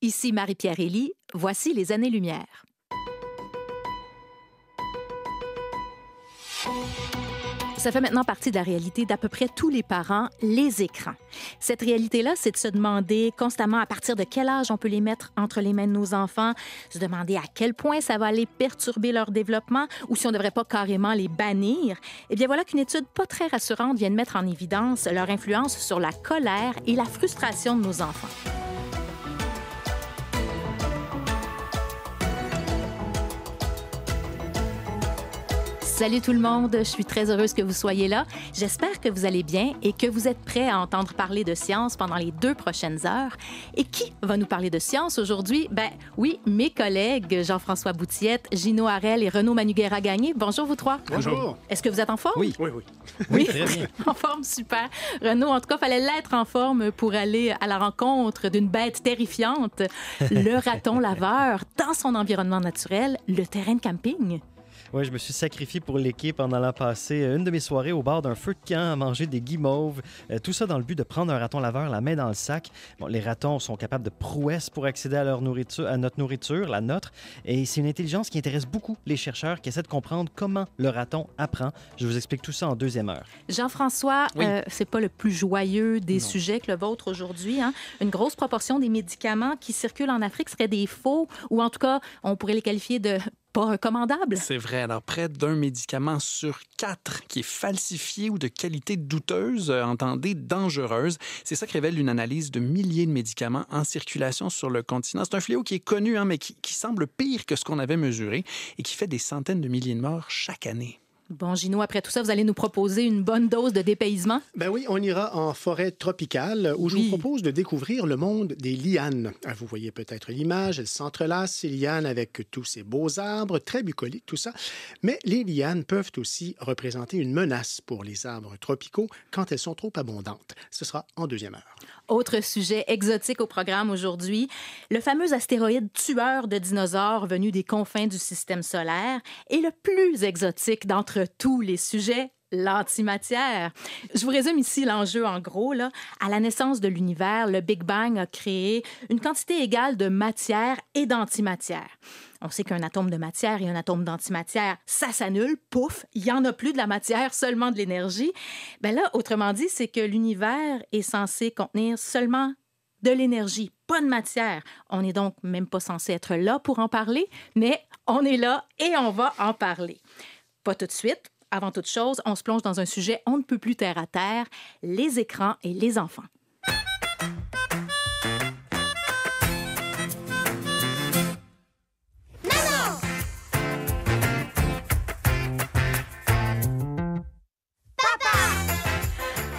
Ici Marie-Pierre Élie, voici les années-lumière. Ça fait maintenant partie de la réalité d'à peu près tous les parents, les écrans. Cette réalité-là, c'est de se demander constamment à partir de quel âge on peut les mettre entre les mains de nos enfants, se demander à quel point ça va aller perturber leur développement ou si on ne devrait pas carrément les bannir. Eh bien voilà qu'une étude pas très rassurante vient de mettre en évidence leur influence sur la colère et la frustration de nos enfants. Salut tout le monde, je suis très heureuse que vous soyez là. J'espère que vous allez bien et que vous êtes prêts à entendre parler de science pendant les 2 prochaines heures. Et qui va nous parler de science aujourd'hui? Ben oui, mes collègues Jean-François Boutillette, Gino Harel et Renaud Manuguera-Gagné. Bonjour vous trois. Bonjour. Est-ce que vous êtes en forme? Oui. Oui, très bien. En forme, super. Renaud, en tout cas, fallait l'être en forme pour aller à la rencontre d'une bête terrifiante, le raton laveur, dans son environnement naturel, le terrain de camping. Oui, je me suis sacrifié pour l'équipe en allant passer une de mes soirées au bord d'un feu de camp à manger des guimauves. Tout ça dans le but de prendre un raton laveur la main dans le sac. Bon, les ratons sont capables de prouesses pour accéder à notre nourriture, la nôtre. Et c'est une intelligence qui intéresse beaucoup les chercheurs qui essaient de comprendre comment le raton apprend. Je vous explique tout ça en 2e heure. Jean-François, Oui. C'est pas le plus joyeux des Non. sujets que le vôtre aujourd'hui. Hein? Une grosse proportion des médicaments qui circulent en Afrique seraient des faux, ou en tout cas, on pourrait les qualifier de pas recommandables. C'est vrai. Alors, près d'un médicament sur 4 qui est falsifié ou de qualité douteuse, entendez, dangereuse. C'est ça que révèle une analyse de milliers de médicaments en circulation sur le continent. C'est un fléau qui est connu, mais qui semble pire que ce qu'on avait mesuré et qui fait des centaines de milliers de morts chaque année. Bon, Gino, après tout ça, vous allez nous proposer une bonne dose de dépaysement? Ben oui, on ira en forêt tropicale où je vous propose de découvrir le monde des lianes. Vous voyez peut-être l'image, elles s'entrelacent, ces lianes, avec tous ces beaux arbres, très bucoliques, tout ça. Mais les lianes peuvent aussi représenter une menace pour les arbres tropicaux quand elles sont trop abondantes. Ce sera en 2e heure. Autre sujet exotique au programme aujourd'hui, le fameux astéroïde tueur de dinosaures venu des confins du système solaire et le plus exotique d'entre tous les sujets, l'antimatière. Je vous résume ici l'enjeu en gros. Là. À la naissance de l'univers, le Big Bang a créé une quantité égale de matière et d'antimatière. On sait qu'un atome de matière et un atome d'antimatière, ça s'annule, pouf, il n'y en a plus de la matière, seulement de l'énergie. Ben là, autrement dit, c'est que l'univers est censé contenir seulement de l'énergie, pas de matière. On n'est donc même pas censé être là pour en parler, mais on est là et on va en parler. Pas tout de suite. Avant toute chose, on se plonge dans un sujet on ne peut plus terre à terre, les écrans et les enfants.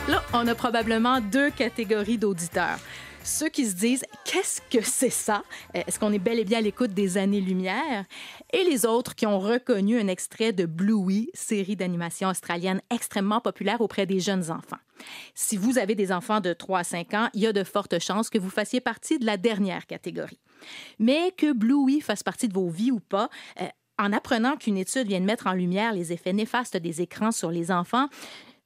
Là, on a probablement 2 catégories d'auditeurs. Ceux qui se disent « Qu'est-ce que c'est ça? Est-ce qu'on est bel et bien à l'écoute des années-lumière? » Et les autres qui ont reconnu un extrait de Bluey, série d'animation australienne extrêmement populaire auprès des jeunes enfants. Si vous avez des enfants de 3 à 5 ans, il y a de fortes chances que vous fassiez partie de la dernière catégorie. Mais que Bluey fasse partie de vos vies ou pas, en apprenant qu'une étude vient de mettre en lumière les effets néfastes des écrans sur les enfants,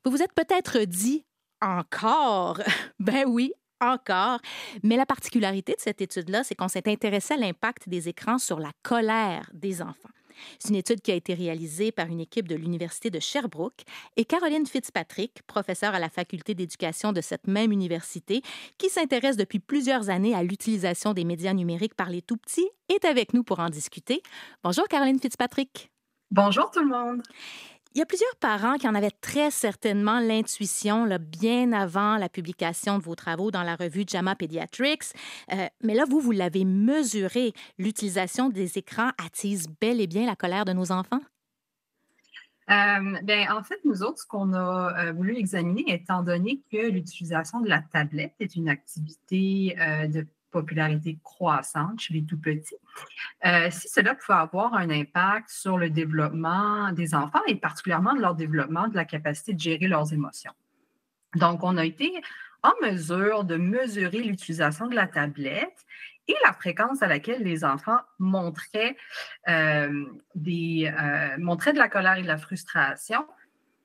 vous vous êtes peut-être dit « Encore? » Ben oui, encore. Mais la particularité de cette étude-là, c'est qu'on s'est intéressé à l'impact des écrans sur la colère des enfants. C'est une étude qui a été réalisée par une équipe de l'Université de Sherbrooke et Caroline Fitzpatrick, professeure à la faculté d'éducation de cette même université, qui s'intéresse depuis plusieurs années à l'utilisation des médias numériques par les tout-petits, est avec nous pour en discuter. Bonjour Caroline Fitzpatrick. Bonjour tout le monde. Il y a plusieurs parents qui en avaient très certainement l'intuition là, bien avant la publication de vos travaux dans la revue JAMA Pediatrics. Mais là, vous l'avez mesuré. L'utilisation des écrans attise bel et bien la colère de nos enfants? En fait, nous autres, ce qu'on a voulu examiner, étant donné que l'utilisation de la tablette est une activité de popularité croissante chez les tout-petits, si cela pouvait avoir un impact sur le développement des enfants et particulièrement de leur développement, de la capacité de gérer leurs émotions. Donc, on a été en mesure de mesurer l'utilisation de la tablette et la fréquence à laquelle les enfants montraient de la colère et de la frustration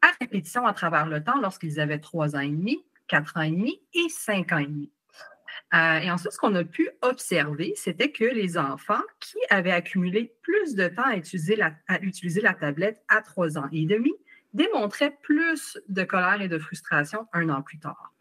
à répétition à travers le temps lorsqu'ils avaient 3 ans et demi, 4 ans et demi et 5 ans et demi. Et ensuite, ce qu'on a pu observer, c'était que les enfants qui avaient accumulé plus de temps à utiliser la tablette à 3 ans et demi démontraient plus de colère et de frustration 1 an plus tard.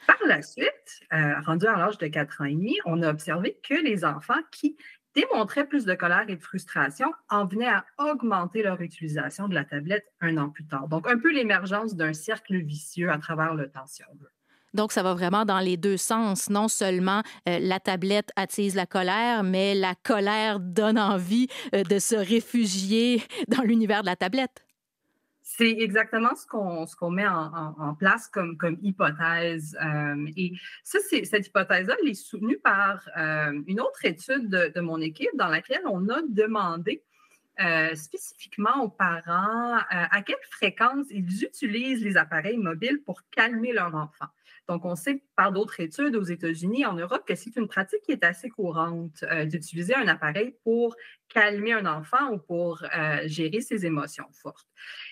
Par la suite, rendu à l'âge de 4 ans et demi, on a observé que les enfants qui démontraient plus de colère et de frustration en venaient à augmenter leur utilisation de la tablette 1 an plus tard. Donc, un peu l'émergence d'un cercle vicieux à travers le temps, si on veut. Donc, ça va vraiment dans les deux sens. Non seulement la tablette attise la colère, mais la colère donne envie de se réfugier dans l'univers de la tablette. C'est exactement ce qu'on met en place comme hypothèse. Et ça, cette hypothèse-là, elle est soutenue par une autre étude de mon équipe dans laquelle on a demandé spécifiquement aux parents à quelle fréquence ils utilisent les appareils mobiles pour calmer leur enfant. Donc, on sait par d'autres études aux États-Unis, en Europe, que c'est une pratique qui est assez courante d'utiliser un appareil pour calmer un enfant ou pour gérer ses émotions fortes.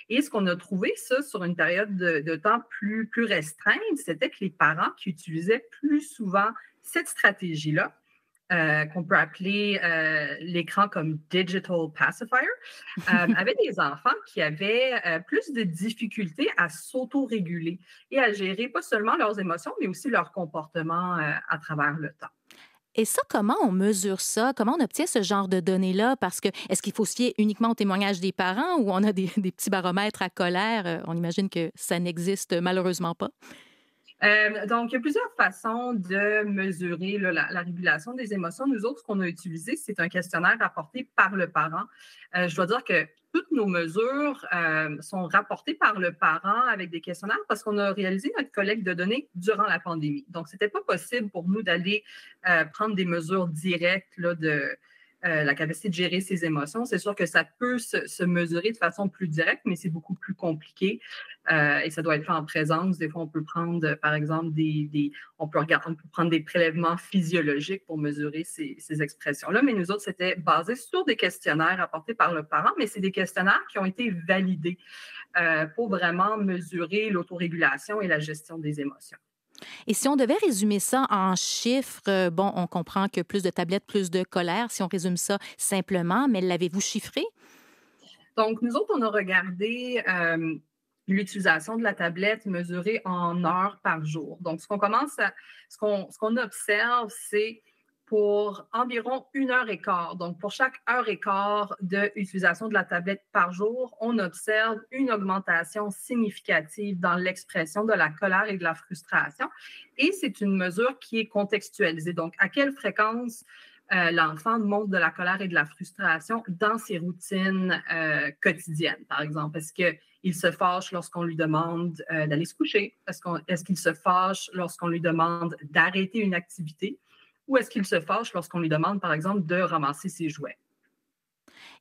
Et ce qu'on a trouvé, ça, sur une période de temps plus restreinte, c'était que les parents qui utilisaient plus souvent cette stratégie-là, qu'on peut appeler l'écran comme digital pacifier, avaient des enfants qui avaient plus de difficultés à s'auto-réguler et à gérer pas seulement leurs émotions, mais aussi leur comportement à travers le temps. Et ça, comment on mesure ça? Comment on obtient ce genre de données-là? Parce que est-ce qu'il faut se fier uniquement au témoignage des parents ou on a des petits baromètres à colère? On imagine que ça n'existe malheureusement pas. Donc, il y a plusieurs façons de mesurer la régulation des émotions. Nous autres, ce qu'on a utilisé, c'est un questionnaire rapporté par le parent. Je dois dire que toutes nos mesures sont rapportées par le parent avec des questionnaires parce qu'on a réalisé notre collecte de données durant la pandémie. Donc, ce n'était pas possible pour nous d'aller prendre des mesures directes là, de la capacité de gérer ses émotions. C'est sûr que ça peut se mesurer de façon plus directe, mais c'est beaucoup plus compliqué et ça doit être fait en présence. Des fois, on peut prendre, par exemple, on peut prendre des prélèvements physiologiques pour mesurer ces expressions-là, mais nous autres, c'était basé sur des questionnaires apportés par le parent, mais c'est des questionnaires qui ont été validés pour vraiment mesurer l'autorégulation et la gestion des émotions. Et si on devait résumer ça en chiffres, bon, on comprend que plus de tablettes, plus de colère, si on résume ça simplement, mais l'avez-vous chiffré? Donc, nous autres, on a regardé l'utilisation de la tablette mesurée en heures par jour. Donc, ce qu'on observe, c'est pour environ 1 heure et quart. Donc, pour chaque 1 heure et quart d'utilisation de la tablette par jour, on observe une augmentation significative dans l'expression de la colère et de la frustration. Et c'est une mesure qui est contextualisée. Donc, à quelle fréquence l'enfant montre de la colère et de la frustration dans ses routines quotidiennes, par exemple. Est-ce qu'il se fâche lorsqu'on lui demande d'aller se coucher? Est-ce qu'il se fâche lorsqu'on lui demande d'arrêter une activité? Ou est-ce qu'il se fâche lorsqu'on lui demande, par exemple, de ramasser ses jouets?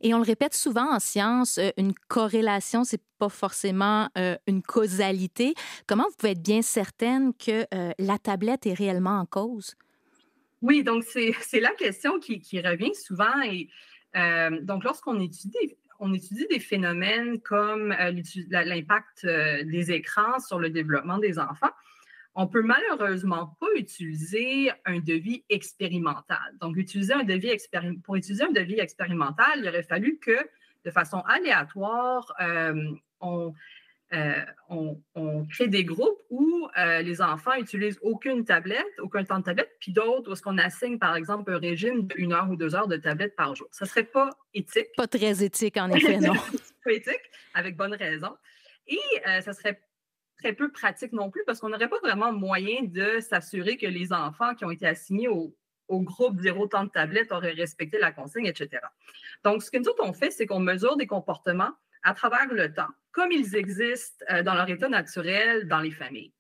Et on le répète souvent en science, une corrélation, c'est pas forcément une causalité. Comment vous pouvez être bien certaine que la tablette est réellement en cause? Oui, donc c'est la question qui revient souvent. Et donc, lorsqu'on étudie des phénomènes comme l'impact des écrans sur le développement des enfants, on ne peut malheureusement pas utiliser un devis expérimental. Donc, pour utiliser un devis expérimental, il aurait fallu que, de façon aléatoire, on crée des groupes où les enfants n'utilisent aucun temps de tablette, puis d'autres où est-ce qu'on assigne, par exemple, un régime d'1 heure ou 2 heures de tablette par jour. Ça ne serait pas éthique. Pas très éthique, en effet, non. Pas éthique, avec bonne raison. Et ça serait très peu pratique non plus parce qu'on n'aurait pas vraiment moyen de s'assurer que les enfants qui ont été assignés au groupe 0 temps de tablette auraient respecté la consigne, etc. Donc, ce que nous autres, on fait, c'est qu'on mesure des comportements à travers le temps, comme ils existent dans leur état naturel dans les familles.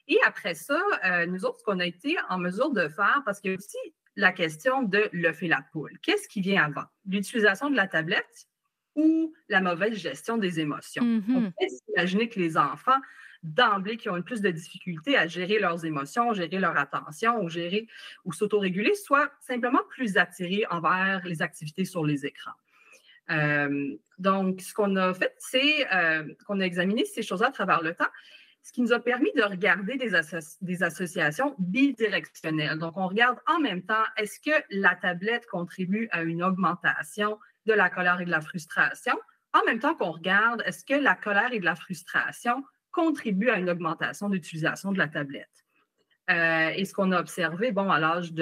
Et après ça, nous autres, ce qu'on a été en mesure de faire, parce qu'il y a aussi la question de l'œuf et la poule. Qu'est-ce qui vient avant? L'utilisation de la tablette ou la mauvaise gestion des émotions? Mm-hmm. On peut s'imaginer que les enfants, d'emblée, qui ont une plus de difficulté à gérer leurs émotions, gérer leur attention ou s'autoréguler, soient simplement plus attirés envers les activités sur les écrans. Donc, ce qu'on a fait, c'est qu'on a examiné ces choses-là à travers le temps. ce qui nous a permis de regarder des associations bidirectionnelles. Donc, on regarde en même temps, est-ce que la tablette contribue à une augmentation de la colère et de la frustration, en même temps qu'on regarde, est-ce que la colère et de la frustration contribuent à une augmentation d'utilisation de la tablette. Et ce qu'on a observé, à l'âge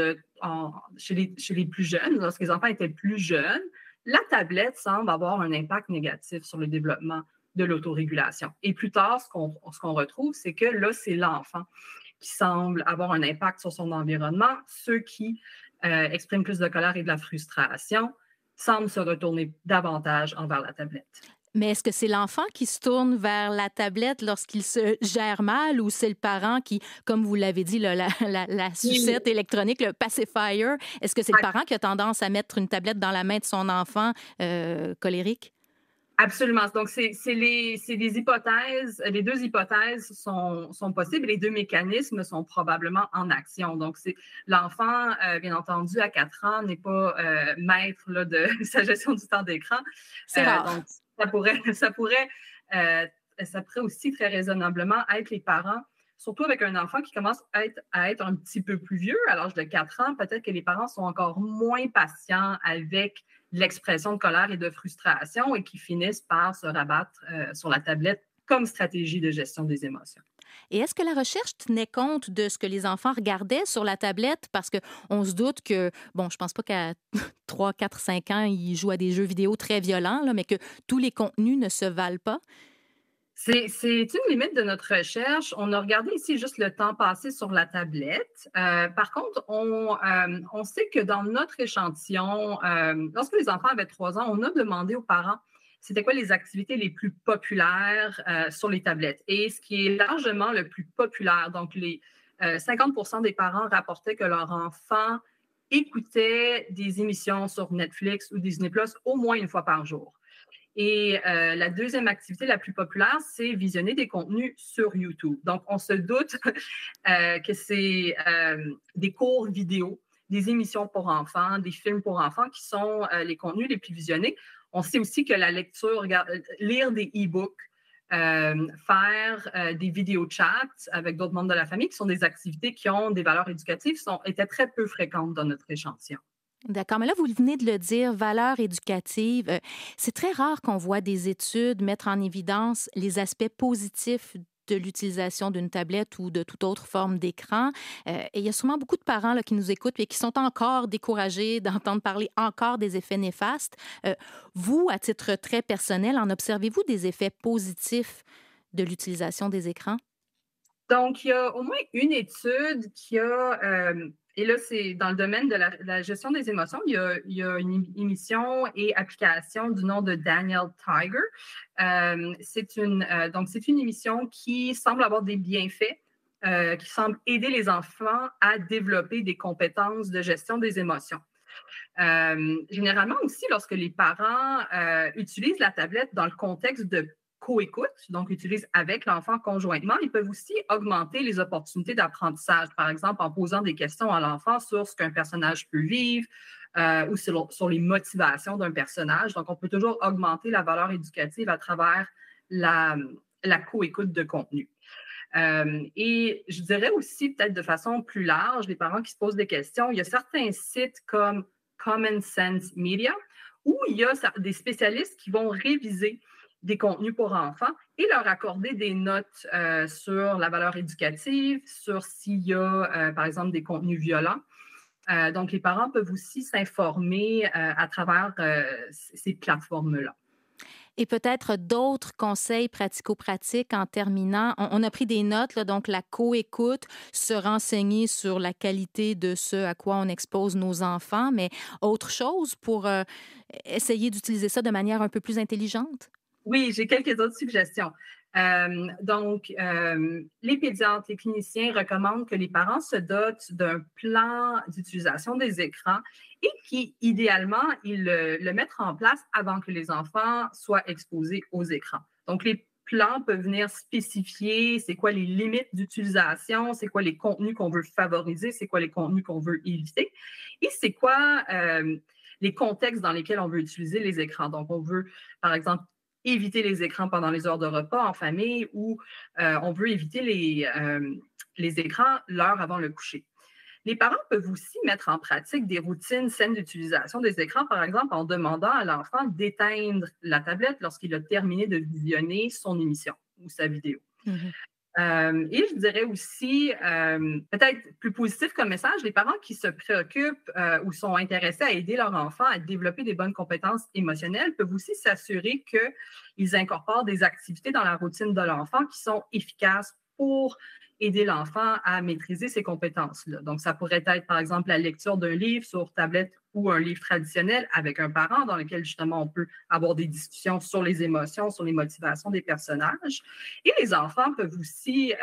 chez les plus jeunes, lorsque les enfants étaient plus jeunes, la tablette semble avoir un impact négatif sur le développement de l'autorégulation. Et plus tard, ce qu'on retrouve, c'est que là, c'est l'enfant qui semble avoir un impact sur son environnement. Ceux qui expriment plus de colère et de la frustration semblent se retourner davantage envers la tablette. Mais est-ce que c'est l'enfant qui se tourne vers la tablette lorsqu'il se gère mal ou c'est le parent qui, comme vous l'avez dit, la sucette électronique, le pacifier, est-ce que c'est le parent qui a tendance à mettre une tablette dans la main de son enfant colérique? Absolument. Donc, c'est des hypothèses. Les deux hypothèses sont possibles. Les deux mécanismes sont probablement en action. Donc, l'enfant, bien entendu, à 4 ans, n'est pas maître là, de sa gestion du temps d'écran. C'est rare. Donc, ça pourrait aussi très raisonnablement être les parents, surtout avec un enfant qui commence à être un petit peu plus vieux, à l'âge de 4 ans, peut-être que les parents sont encore moins patients avec l'expression de colère et de frustration et qui finissent par se rabattre sur la tablette comme stratégie de gestion des émotions. Et est-ce que la recherche tenait compte de ce que les enfants regardaient sur la tablette? Parce qu'on se doute que, je pense pas qu'à 3, 4, 5 ans, ils jouent à des jeux vidéo très violents, là, mais que tous les contenus ne se valent pas. C'est une limite de notre recherche. On a regardé ici juste le temps passé sur la tablette. Par contre, on sait que dans notre échantillon, lorsque les enfants avaient 3 ans, on a demandé aux parents c'était quoi les activités les plus populaires sur les tablettes. Et ce qui est largement le plus populaire, donc les 50% des parents rapportaient que leur enfant écoutait des émissions sur Netflix ou Disney+ au moins une fois par jour. Et la deuxième activité la plus populaire, c'est visionner des contenus sur YouTube. Donc, on se doute que c'est des cours vidéo, des émissions pour enfants, des films pour enfants qui sont les contenus les plus visionnés. On sait aussi que la lecture, lire des e-books, faire des vidéos chats avec d'autres membres de la famille, qui sont des activités qui ont des valeurs éducatives, étaient très peu fréquentes dans notre échantillon. D'accord, mais là, vous venez de le dire, valeurs éducatives. C'est très rare qu'on voit des études mettre en évidence les aspects positifs de l'utilisation d'une tablette ou de toute autre forme d'écran. Et il y a sûrement beaucoup de parents là, qui nous écoutent et qui sont encore découragés d'entendre parler encore des effets néfastes. Vous, à titre très personnel, en observez-vous des effets positifs de l'utilisation des écrans? Donc, il y a au moins une étude qui a... et là, c'est dans le domaine de la gestion des émotions. Il y a une émission et application du nom de Daniel Tiger. C'est une émission qui semble avoir des bienfaits, qui semble aider les enfants à développer des compétences de gestion des émotions. Généralement aussi, lorsque les parents utilisent la tablette dans le contexte de co-écoute, donc utilisent avec l'enfant conjointement, ils peuvent aussi augmenter les opportunités d'apprentissage, par exemple en posant des questions à l'enfant sur ce qu'un personnage peut vivre ou sur les motivations d'un personnage. Donc, on peut toujours augmenter la valeur éducative à travers la co-écoute de contenu. Et je dirais aussi, peut-être de façon plus large, les parents qui se posent des questions, il y a certains sites comme Common Sense Media où il y a des spécialistes qui vont réviser des contenus pour enfants et leur accorder des notes sur la valeur éducative, sur s'il y a, par exemple, des contenus violents. Donc, les parents peuvent aussi s'informer à travers ces plateformes-là. Et peut-être d'autres conseils pratico-pratiques en terminant. On a pris des notes, là, donc la co-écoute, se renseigner sur la qualité de ce à quoi on expose nos enfants, mais autre chose pour essayer d'utiliser ça de manière un peu plus intelligente? Oui, j'ai quelques autres suggestions. Les pédiatres, les cliniciens recommandent que les parents se dotent d'un plan d'utilisation des écrans et qui, idéalement, ils le mettent en place avant que les enfants soient exposés aux écrans. Donc, les plans peuvent venir spécifier c'est quoi les limites d'utilisation, c'est quoi les contenus qu'on veut favoriser, c'est quoi les contenus qu'on veut éviter et c'est quoi les contextes dans lesquels on veut utiliser les écrans. Donc, on veut, par exemple, éviter les écrans pendant les heures de repas en famille ou on veut éviter les écrans l'heure avant le coucher. Les parents peuvent aussi mettre en pratique des routines saines d'utilisation des écrans, par exemple en demandant à l'enfant d'éteindre la tablette lorsqu'il a terminé de visionner son émission ou sa vidéo. Mhm. Et je dirais aussi, peut-être plus positif comme message, les parents qui se préoccupent ou sont intéressés à aider leur enfant à développer des bonnes compétences émotionnelles peuvent aussi s'assurer qu'ils incorporent des activités dans la routine de l'enfant qui sont efficaces pour aider l'enfant à maîtriser ces compétences-là. Donc, ça pourrait être, par exemple, la lecture d'un livre sur tablette ou un livre traditionnel avec un parent dans lequel, justement, on peut avoir des discussions sur les émotions, sur les motivations des personnages. Et les enfants peuvent aussi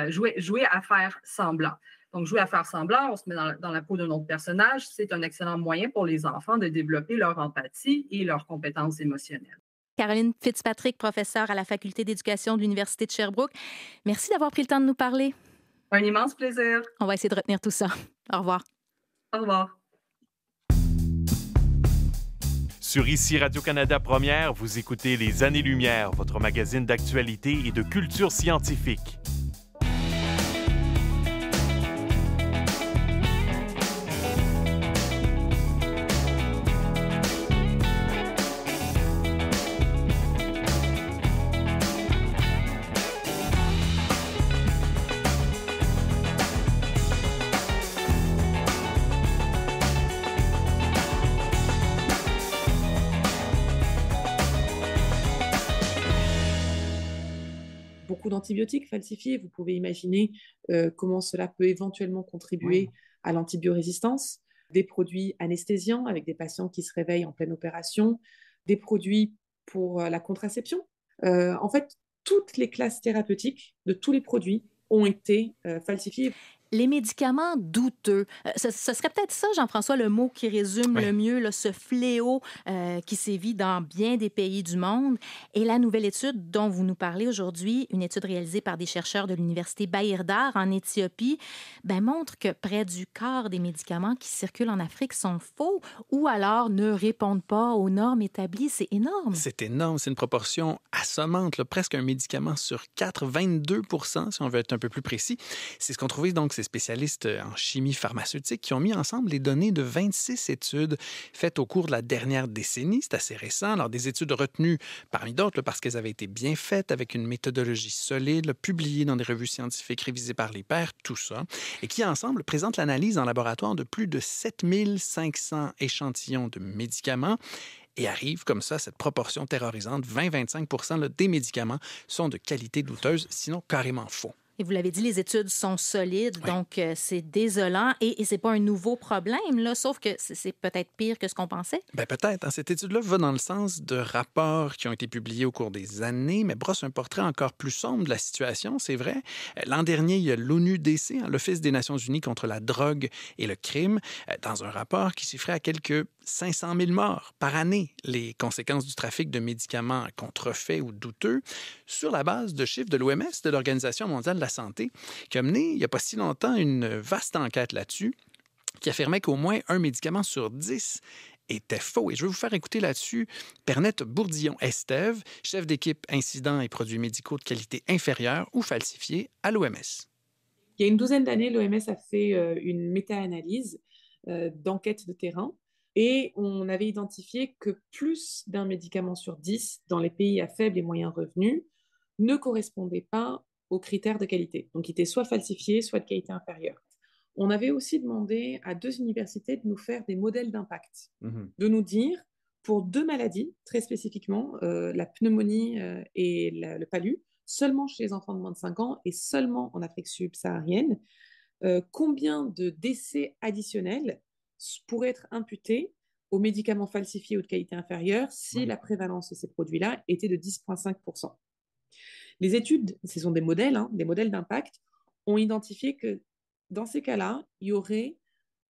jouer à faire semblant. Donc, jouer à faire semblant, on se met dans la peau d'un autre personnage. C'est un excellent moyen pour les enfants de développer leur empathie et leurs compétences émotionnelles. Caroline Fitzpatrick, professeure à la Faculté d'éducation de l'Université de Sherbrooke. Merci d'avoir pris le temps de nous parler. Un immense plaisir. On va essayer de retenir tout ça. Au revoir. Au revoir. Sur ICI Radio-Canada Première, vous écoutez Les Années-Lumière, votre magazine d'actualité et de culture scientifique. Beaucoup d'antibiotiques falsifiés. Vous pouvez imaginer comment cela peut éventuellement contribuer à l'antibiorésistance. Des produits anesthésiants avec des patients qui se réveillent en pleine opération, des produits pour la contraception. En fait, toutes les classes thérapeutiques de tous les produits ont été falsifiés. Les médicaments douteux. Ce serait peut-être ça, Jean-François, le mot qui résume le mieux là, ce fléau qui sévit dans bien des pays du monde. Et la nouvelle étude dont vous nous parlez aujourd'hui, une étude réalisée par des chercheurs de l'Université Bayir Dar en Éthiopie, montre que près du quart des médicaments qui circulent en Afrique sont faux ou alors ne répondent pas aux normes établies. C'est énorme. C'est énorme. C'est une proportion assommante. Là. Presque un médicament sur 4, 22 % si on veut être un peu plus précis. C'est ce qu'on trouvait donc ces spécialistes en chimie pharmaceutique qui ont mis ensemble les données de 26 études faites au cours de la dernière décennie. C'est assez récent. Alors, des études retenues parmi d'autres parce qu'elles avaient été bien faites avec une méthodologie solide, publiée dans des revues scientifiques révisées par les pairs, tout ça, et qui, ensemble, présentent l'analyse en laboratoire de plus de 7500 échantillons de médicaments. Et arrive comme ça cette proportion terrorisante, 20-25 % des médicaments sont de qualité douteuse, sinon carrément faux. Et vous l'avez dit, les études sont solides, donc c'est désolant et c'est pas un nouveau problème, là, sauf que c'est peut-être pire que ce qu'on pensait. Peut-être. Hein. Cette étude-là va dans le sens de rapports qui ont été publiés au cours des années, mais brosse un portrait encore plus sombre de la situation, c'est vrai. L'an dernier, il y a l'ONU-DC, l'Office des Nations unies contre la drogue et le crime, dans un rapport qui chiffrait à quelques 500 000 morts par année les conséquences du trafic de médicaments contrefaits ou douteux, sur la base de chiffres de l'OMS, de l'Organisation mondiale de la santé, qui a mené, il n'y a pas si longtemps, une vaste enquête là-dessus, qui affirmait qu'au moins un médicament sur 10 était faux. Et je vais vous faire écouter là-dessus Pernette Bourdillon-Estève, chef d'équipe incidents et produits médicaux de qualité inférieure ou falsifiés à l'OMS. Il y a une douzaine d'années, l'OMS a fait une méta-analyse d'enquête de terrain et on avait identifié que plus d'un médicament sur 10 dans les pays à faible et moyen revenu ne correspondait pas aux critères de qualité. Donc, il était soit falsifié, soit de qualité inférieure. On avait aussi demandé à 2 universités de nous faire des modèles d'impact, de nous dire, pour 2 maladies, très spécifiquement, la pneumonie et le palu, seulement chez les enfants de moins de 5 ans et seulement en Afrique subsaharienne, combien de décès additionnels pourraient être imputés aux médicaments falsifiés ou de qualité inférieure si la prévalence de ces produits-là était de 10,5 %. Les études, ce sont des modèles d'impact, ont identifié que dans ces cas-là, il y aurait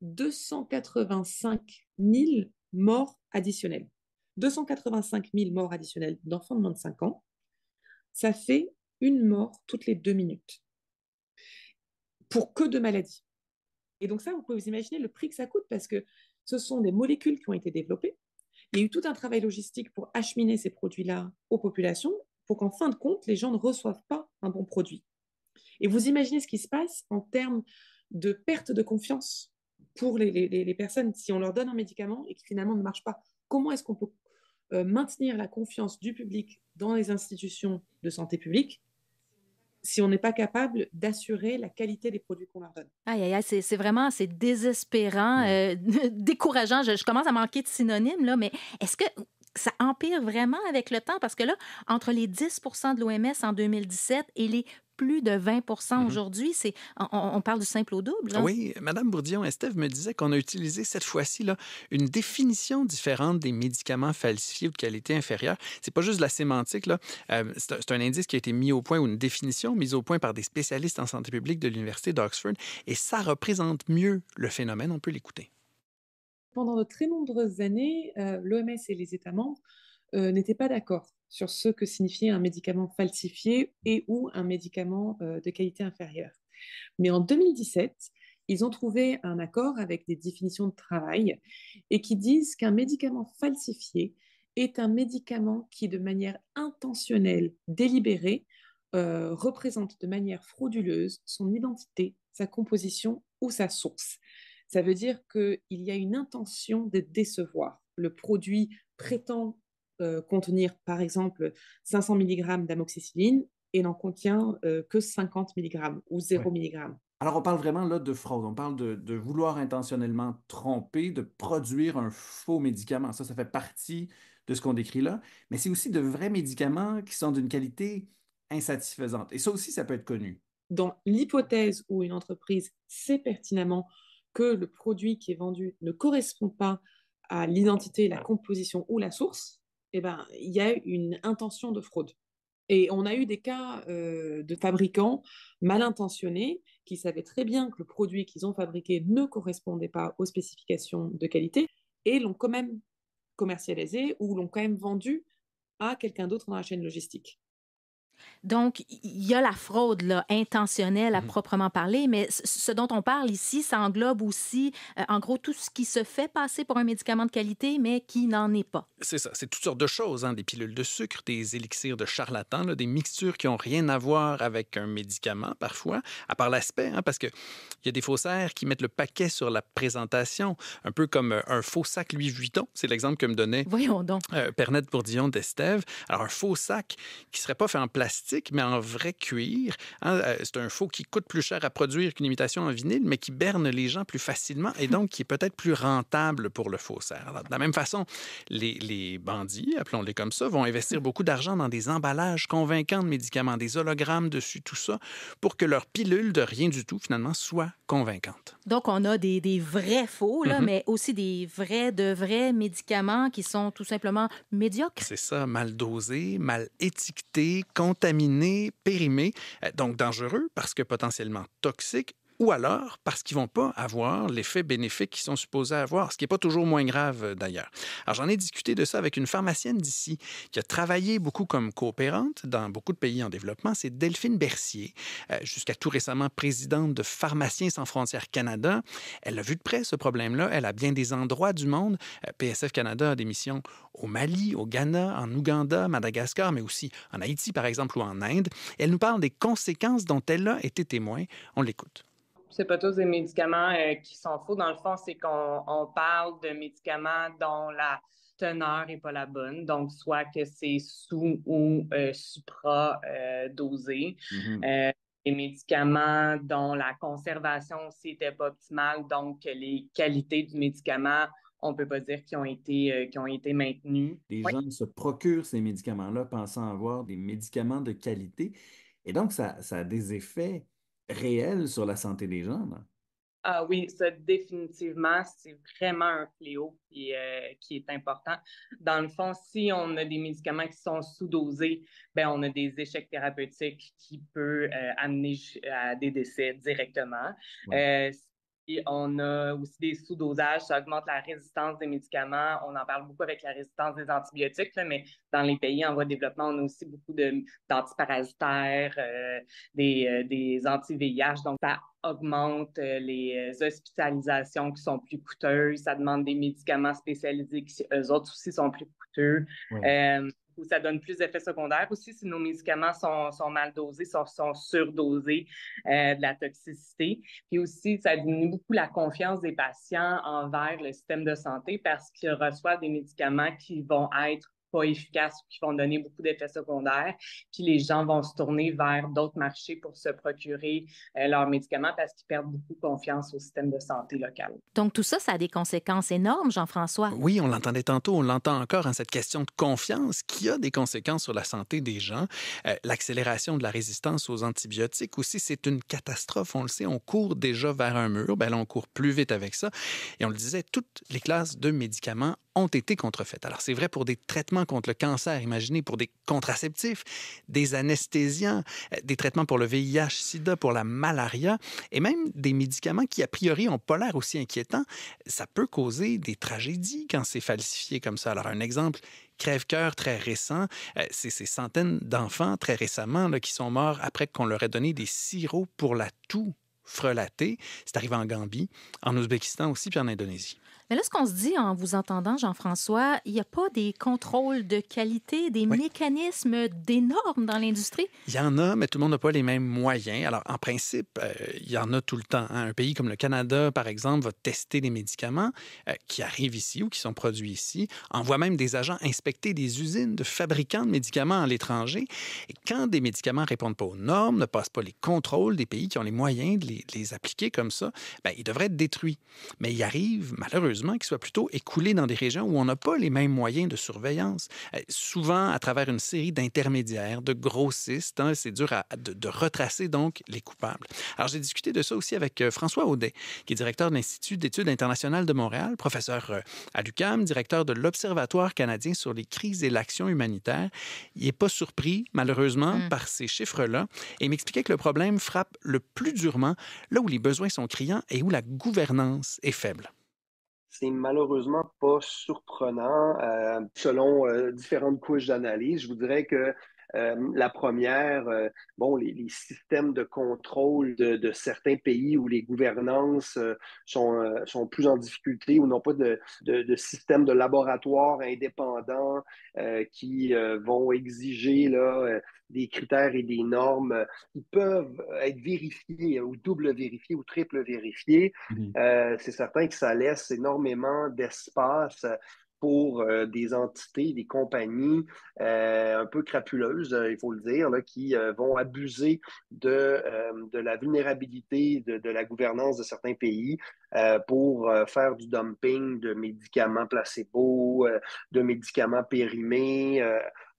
285 000 morts additionnelles. 285 000 morts additionnelles d'enfants de moins de 5 ans, ça fait une mort toutes les 2 minutes. Pour que 2 maladies. Et donc ça, vous pouvez vous imaginer le prix que ça coûte parce que ce sont des molécules qui ont été développées, Il y a eu tout un travail logistique pour acheminer ces produits-là aux populations pour qu'en fin de compte, les gens ne reçoivent pas un bon produit. Et vous imaginez ce qui se passe en termes de perte de confiance pour les personnes si on leur donne un médicament et qui finalement ne marche pas. Comment est-ce qu'on peut maintenir la confiance du public dans les institutions de santé publique si on n'est pas capable d'assurer la qualité des produits qu'on leur donne? Aïe, aïe, aïe, c'est désespérant, décourageant. Je commence à manquer de synonymes, là, mais est-ce que ça empire vraiment avec le temps? Parce que là, entre les 10 de l'OMS en 2017 et les plus de 20 aujourd'hui, on parle du simple au double. Là. Oui, Mme Bourdillon-Estève me disait qu'on a utilisé cette fois-ci là, une définition différente des médicaments falsifiés ou de qualité inférieure. C'est pas juste de la sémantique. Là. C'est un indice qui a été mis au point, ou une définition mise au point par des spécialistes en santé publique de l'Université d'Oxford, et ça représente mieux le phénomène. On peut l'écouter. Pendant de très nombreuses années, l'OMS et les États membres n'étaient pas d'accord sur ce que signifiait un médicament falsifié et ou un médicament de qualité inférieure. Mais en 2017, ils ont trouvé un accord avec des définitions de travail et qui disent qu'un médicament falsifié est un médicament qui, de manière intentionnelle, délibérée, représente de manière frauduleuse son identité, sa composition ou sa source. Ça veut dire qu'il y a une intention de décevoir. Le produit prétend contenir, par exemple, 500 mg d'amoxicilline et n'en contient que 50 mg ou 0 mg. Alors, on parle vraiment là de fraude. On parle de vouloir intentionnellement tromper, de produire un faux médicament. Ça fait partie de ce qu'on décrit là. Mais c'est aussi de vrais médicaments qui sont d'une qualité insatisfaisante. Et ça aussi, ça peut être connu. Dans l'hypothèse où une entreprise sait pertinemment que le produit qui est vendu ne correspond pas à l'identité, la composition ou la source, eh ben, il y a une intention de fraude. Et on a eu des cas de fabricants mal intentionnés qui savaient très bien que le produit qu'ils ont fabriqué ne correspondait pas aux spécifications de qualité et l'ont quand même commercialisé ou l'ont quand même vendu à quelqu'un d'autre dans la chaîne logistique. Donc, il y a la fraude là, intentionnelle à proprement parler, mais ce dont on parle ici, ça englobe aussi, en gros, tout ce qui se fait passer pour un médicament de qualité, mais qui n'en est pas. C'est ça, c'est toutes sortes de choses, hein, des pilules de sucre, des élixirs de charlatan, là, des mixtures qui n'ont rien à voir avec un médicament parfois, à part l'aspect, hein, parce qu'il y a des faussaires qui mettent le paquet sur la présentation, un peu comme un faux sac Louis Vuitton, c'est l'exemple que me donnait Voyons donc. Pernette Bourdillon-Estève. Alors, un faux sac qui ne serait pas fait en plastique, mais en vrai cuir. Hein, c'est un faux qui coûte plus cher à produire qu'une imitation en vinyle, mais qui berne les gens plus facilement et donc qui est peut-être plus rentable pour le faussaire. Alors, de la même façon, les bandits, appelons-les comme ça, vont investir beaucoup d'argent dans des emballages convaincants de médicaments, des hologrammes dessus, tout ça, pour que leur pilule de rien du tout, finalement, soit convaincante. Donc, on a des vrais faux, là, mais aussi des de vrais médicaments qui sont tout simplement médiocres. C'est ça, mal dosés, mal étiquetés, contaminés, périmés, donc dangereux parce que potentiellement toxiques, ou alors parce qu'ils ne vont pas avoir l'effet bénéfique qu'ils sont supposés avoir, ce qui n'est pas toujours moins grave d'ailleurs. Alors j'en ai discuté de ça avec une pharmacienne d'ici qui a travaillé beaucoup comme coopérante dans beaucoup de pays en développement, c'est Delphine Bercier, jusqu'à tout récemment présidente de Pharmaciens sans frontières Canada. Elle a vu de près ce problème-là, elle a bien des endroits du monde. PSF Canada a des missions au Mali, au Ghana, en Ouganda, Madagascar, mais aussi en Haïti par exemple ou en Inde. Elle nous parle des conséquences dont elle a été témoin. On l'écoute. C'est pas tous des médicaments qui sont faux. Dans le fond, c'est qu'on parle de médicaments dont la teneur n'est pas la bonne. Donc, soit que c'est sous ou supra-dosé. Des médicaments dont la conservation aussi n'était pas optimale. Donc, les qualités du médicament, on ne peut pas dire qu'ils ont été maintenues. Les gens se procurent ces médicaments-là pensant avoir des médicaments de qualité. Et donc, ça a des effets réel sur la santé des gens. Là. Ah oui, ça définitivement, c'est vraiment un fléau qui est important. Dans le fond, si on a des médicaments qui sont sous-dosés, ben on a des échecs thérapeutiques qui peuvent amener à des décès directement. Et on a aussi des sous-dosages, ça augmente la résistance des médicaments. On en parle beaucoup avec la résistance des antibiotiques, là, mais dans les pays en voie de développement, on a aussi beaucoup d'antiparasitaires, des anti-VIH. Donc, ça augmente les hospitalisations qui sont plus coûteuses. Ça demande des médicaments spécialisés qui, eux autres aussi, sont plus coûteux. Ou ça donne plus d'effets secondaires aussi si nos médicaments sont mal dosés, sont surdosés, de la toxicité. Puis aussi, ça diminue beaucoup la confiance des patients envers le système de santé parce qu'ils reçoivent des médicaments qui vont être pas efficaces ou qui vont donner beaucoup d'effets secondaires. Puis les gens vont se tourner vers d'autres marchés pour se procurer leurs médicaments parce qu'ils perdent beaucoup confiance au système de santé local. Donc tout ça, ça a des conséquences énormes, Jean-François. Oui, on l'entendait tantôt, on l'entend encore, cette question de confiance qui a des conséquences sur la santé des gens. L'accélération de la résistance aux antibiotiques aussi, c'est une catastrophe, on le sait, on court déjà vers un mur. Là, on court plus vite avec ça. Et on le disait, toutes les classes de médicaments ont été contrefaites. Alors, c'est vrai pour des traitements contre le cancer, imaginez, pour des contraceptifs, des anesthésiants, des traitements pour le VIH-Sida, pour la malaria, et même des médicaments qui, a priori, n'ont pas l'air aussi inquiétants. Ça peut causer des tragédies quand c'est falsifié comme ça. Alors, un exemple crève-cœur très récent, c'est ces centaines d'enfants très récemment là, qui sont morts après qu'on leur ait donné des sirops pour la toux frelatée. C'est arrivé en Gambie, en Ouzbékistan aussi, puis en Indonésie. Mais là, ce qu'on se dit en vous entendant, Jean-François, il n'y a pas des contrôles de qualité, des mécanismes, des normes dans l'industrie? Il y en a, mais tout le monde n'a pas les mêmes moyens. Alors, en principe, il y en a tout le temps. Un pays comme le Canada, par exemple, va tester des médicaments qui arrivent ici ou qui sont produits ici, envoie même des agents inspecter des usines de fabricants de médicaments à l'étranger. Et quand des médicaments ne répondent pas aux normes, ne passent pas les contrôles des pays qui ont les moyens de les appliquer comme ça, ils devraient être détruits. Mais il arrive, malheureusement, qu'ils soient plutôt écoulés dans des régions où on n'a pas les mêmes moyens de surveillance. Souvent, à travers une série d'intermédiaires, de grossistes, c'est dur de retracer donc les coupables. Alors, j'ai discuté de ça aussi avec François Audet, qui est directeur de l'Institut d'études internationales de Montréal, professeur à l'UQAM, directeur de l'Observatoire canadien sur les crises et l'action humanitaire. Il n'est pas surpris, malheureusement, par ces chiffres-là, et il m'expliquait que le problème frappe le plus durement là où les besoins sont criants et où la gouvernance est faible. C'est malheureusement pas surprenant. Selon différentes couches d'analyse, je vous dirais que la première, les systèmes de contrôle de certains pays où les gouvernances sont plus en difficulté ou n'ont pas de système de laboratoire indépendant qui vont exiger des critères et des normes qui peuvent être vérifiés ou double vérifiés ou triple vérifiés. C'est certain que ça laisse énormément d'espace pour des entités, des compagnies un peu crapuleuses, il faut le dire, là, qui vont abuser de la vulnérabilité de la gouvernance de certains pays pour faire du dumping de médicaments placebo, de médicaments périmés,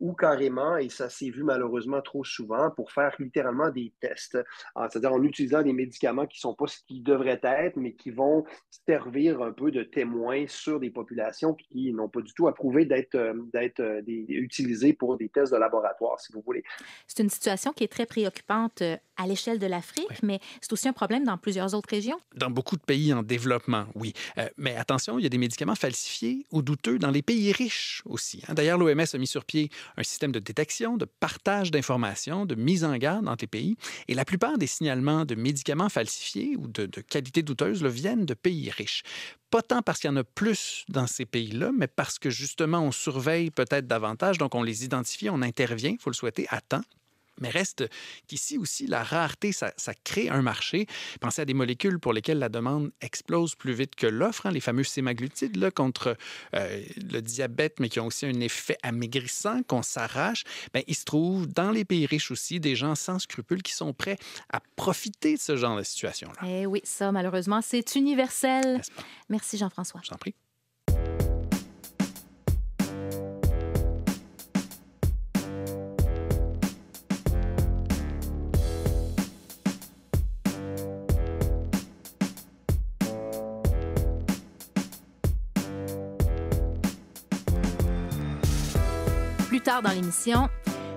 ou carrément, et ça s'est vu malheureusement trop souvent, pour faire littéralement des tests. C'est-à-dire en utilisant des médicaments qui ne sont pas ce qu'ils devraient être, mais qui vont servir un peu de témoins sur des populations qui n'ont pas du tout approuvé d'être utilisés pour des tests de laboratoire, si vous voulez. C'est une situation qui est très préoccupante à l'échelle de l'Afrique, mais c'est aussi un problème dans plusieurs autres régions. Dans beaucoup de pays en développement, oui. Mais attention, il y a des médicaments falsifiés ou douteux dans les pays riches aussi. D'ailleurs, l'OMS a mis sur pied un système de détection, de partage d'informations, de mise en garde entre les pays. Et la plupart des signalements de médicaments falsifiés ou de qualité douteuse viennent de pays riches. Pas tant parce qu'il y en a plus dans ces pays-là, mais parce que justement, on surveille peut-être davantage, donc on les identifie, on intervient, il faut le souhaiter, à temps. Mais reste qu'ici aussi, la rareté, ça crée un marché. Pensez à des molécules pour lesquelles la demande explose plus vite que l'offre, les fameux sémaglutides là, contre le diabète, mais qui ont aussi un effet amaigrissant qu'on s'arrache. Il se trouve dans les pays riches aussi des gens sans scrupules qui sont prêts à profiter de ce genre de situation-là. Eh oui, ça, malheureusement, c'est universel. Merci, Jean-François. Je t'en prie. Plus tard dans l'émission,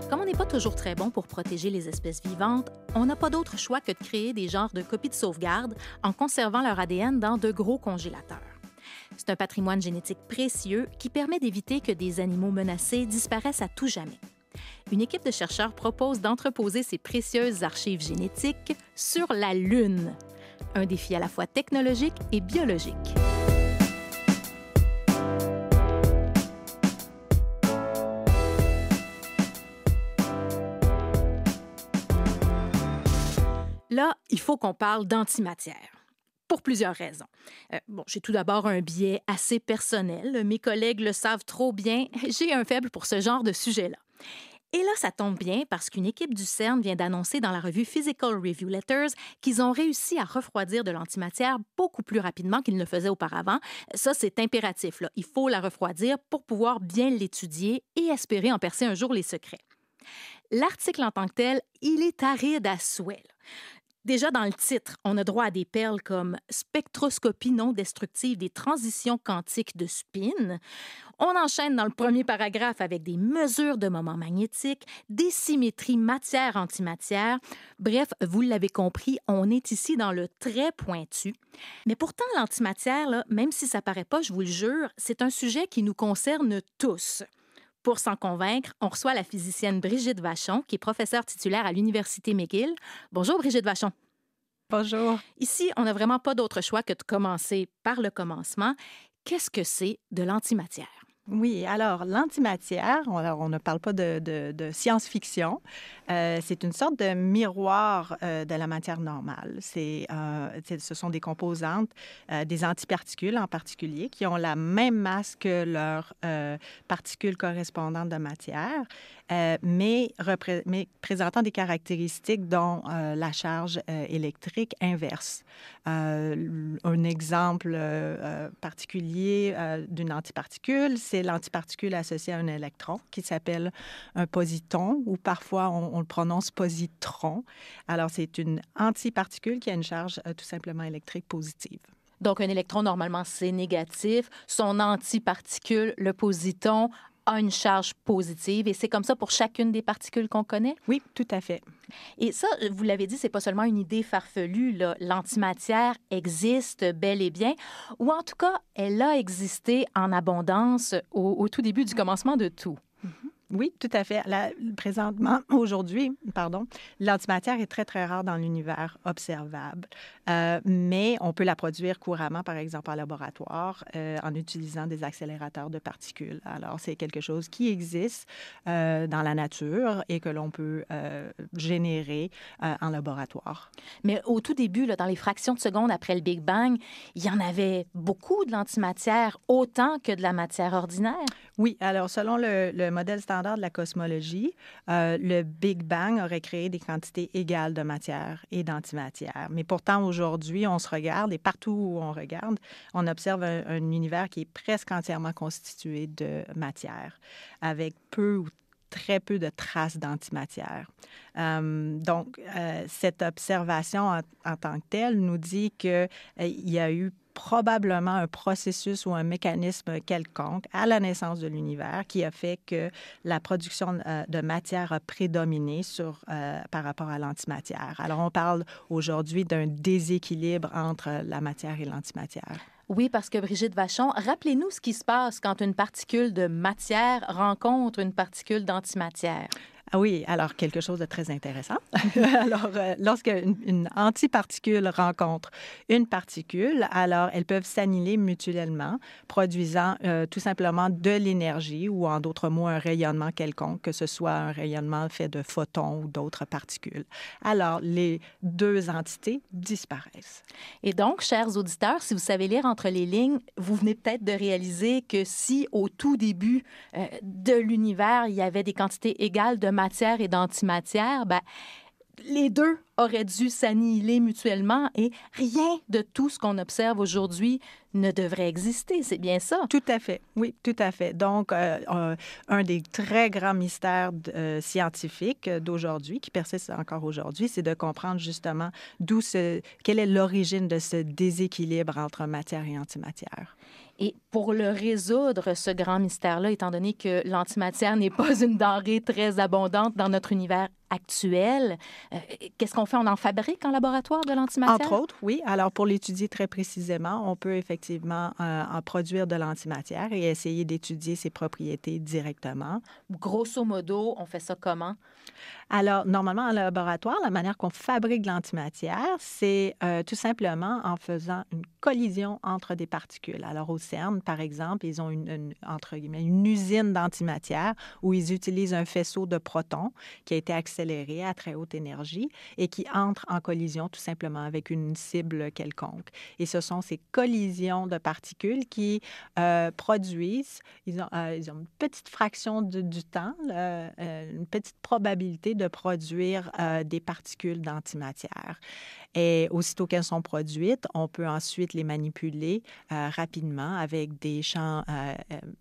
comme on n'est pas toujours très bon pour protéger les espèces vivantes, on n'a pas d'autre choix que de créer des genres de copies de sauvegarde en conservant leur ADN dans de gros congélateurs. C'est un patrimoine génétique précieux qui permet d'éviter que des animaux menacés disparaissent à tout jamais. Une équipe de chercheurs propose d'entreposer ces précieuses archives génétiques sur la Lune. Un défi à la fois technologique et biologique. Là, il faut qu'on parle d'antimatière. Pour plusieurs raisons. J'ai tout d'abord un biais assez personnel. Mes collègues le savent trop bien. J'ai un faible pour ce genre de sujet-là. Et là, ça tombe bien parce qu'une équipe du CERN vient d'annoncer dans la revue Physical Review Letters qu'ils ont réussi à refroidir de l'antimatière beaucoup plus rapidement qu'ils ne le faisaient auparavant. Ça, c'est impératif, là. Il faut la refroidir pour pouvoir bien l'étudier et espérer en percer un jour les secrets. L'article en tant que tel, il est aride à souhait, là. Déjà, dans le titre, on a droit à des perles comme « Spectroscopie non destructive des transitions quantiques de spin ». On enchaîne dans le premier paragraphe avec des mesures de moments magnétiques, des symétries matière-antimatière. Bref, vous l'avez compris, on est ici dans le très pointu. Mais pourtant, l'antimatière, là, même si ça paraît pas, je vous le jure, c'est un sujet qui nous concerne tous. Pour s'en convaincre, on reçoit la physicienne Brigitte Vachon, qui est professeure titulaire à l'Université McGill. Bonjour, Brigitte Vachon. Bonjour. Ici, on n'a vraiment pas d'autre choix que de commencer par le commencement. Qu'est-ce que c'est de l'antimatière? Oui, alors l'antimatière, on ne parle pas de science-fiction, c'est une sorte de miroir de la matière normale. Ce sont des composantes, des antiparticules en particulier, qui ont la même masse que leurs particules correspondantes de matière, mais présentant des caractéristiques dont la charge électrique inverse. Un exemple particulier d'une antiparticule, c'est l'antiparticule associée à un électron qui s'appelle un positon ou parfois on le prononce positron. Alors, c'est une antiparticule qui a une charge tout simplement électrique positive. Donc, un électron, normalement, c'est négatif. Son antiparticule, le positon, a une charge positive et c'est comme ça pour chacune des particules qu'on connaît? Oui, tout à fait. Et ça, vous l'avez dit, c'est pas seulement une idée farfelue, là. L'antimatière existe bel et bien, ou en tout cas, elle a existé en abondance au tout début du commencement de tout. Oui, tout à fait. Présentement, aujourd'hui, l'antimatière est très, très rare dans l'univers observable, mais on peut la produire couramment, par exemple, en laboratoire, en utilisant des accélérateurs de particules. Alors, c'est quelque chose qui existe dans la nature et que l'on peut générer en laboratoire. Mais au tout début, là, dans les fractions de secondes après le Big Bang, il y en avait beaucoup de l'antimatière, autant que de la matière ordinaire? Oui, alors selon le modèle standard de la cosmologie, le Big Bang aurait créé des quantités égales de matière et d'antimatière. Mais pourtant, aujourd'hui, on se regarde et partout où on regarde, on observe un univers qui est presque entièrement constitué de matière, avec peu ou très peu de traces d'antimatière. Donc, cette observation en tant que telle nous dit qu'il y a eu probablement un processus ou un mécanisme quelconque à la naissance de l'univers qui a fait que la production de matière a prédominé par rapport à l'antimatière. Alors, on parle aujourd'hui d'un déséquilibre entre la matière et l'antimatière. Oui, parce que Brigitte Vachon, rappelez-nous ce qui se passe quand une particule de matière rencontre une particule d'antimatière. Ah oui, alors quelque chose de très intéressant. Alors, lorsqu'une antiparticule rencontre une particule, alors elles peuvent s'annihiler mutuellement, produisant tout simplement de l'énergie ou, en d'autres mots, un rayonnement quelconque, que ce soit un rayonnement fait de photons ou d'autres particules. Alors, les deux entités disparaissent. Et donc, chers auditeurs, si vous savez lire entre les lignes, vous venez peut-être de réaliser que si, au tout début de l'univers, il y avait des quantités égales de matière et d'antimatière, les deux auraient dû s'annihiler mutuellement et rien de tout ce qu'on observe aujourd'hui ne devrait exister. C'est bien ça? Tout à fait. Oui, tout à fait. Donc, un des très grands mystères scientifiques d'aujourd'hui, qui persiste encore aujourd'hui, c'est de comprendre justement quelle est l'origine de ce déséquilibre entre matière et antimatière. Et pour le résoudre, ce grand mystère-là, étant donné que l'antimatière n'est pas une denrée très abondante dans notre univers actuel, qu'est-ce qu'on qu'on fait? On en fabrique en laboratoire de l'antimatière? Entre autres, oui. Alors, pour l'étudier très précisément, on peut effectivement en produire de l'antimatière et essayer d'étudier ses propriétés directement. Grosso modo, on fait ça comment? Alors, normalement, en laboratoire, la manière qu'on fabrique de l'antimatière, c'est tout simplement en faisant une collision entre des particules. Alors, au CERN, par exemple, ils ont entre guillemets, une usine d'antimatière où ils utilisent un faisceau de protons qui a été accéléré à très haute énergie et qui entre en collision tout simplement avec une cible quelconque. Et ce sont ces collisions de particules qui produisent, ils ont une petite fraction du temps, une petite probabilité de produire des particules d'antimatière. Et aussitôt qu'elles sont produites, on peut ensuite les manipuler rapidement avec des champs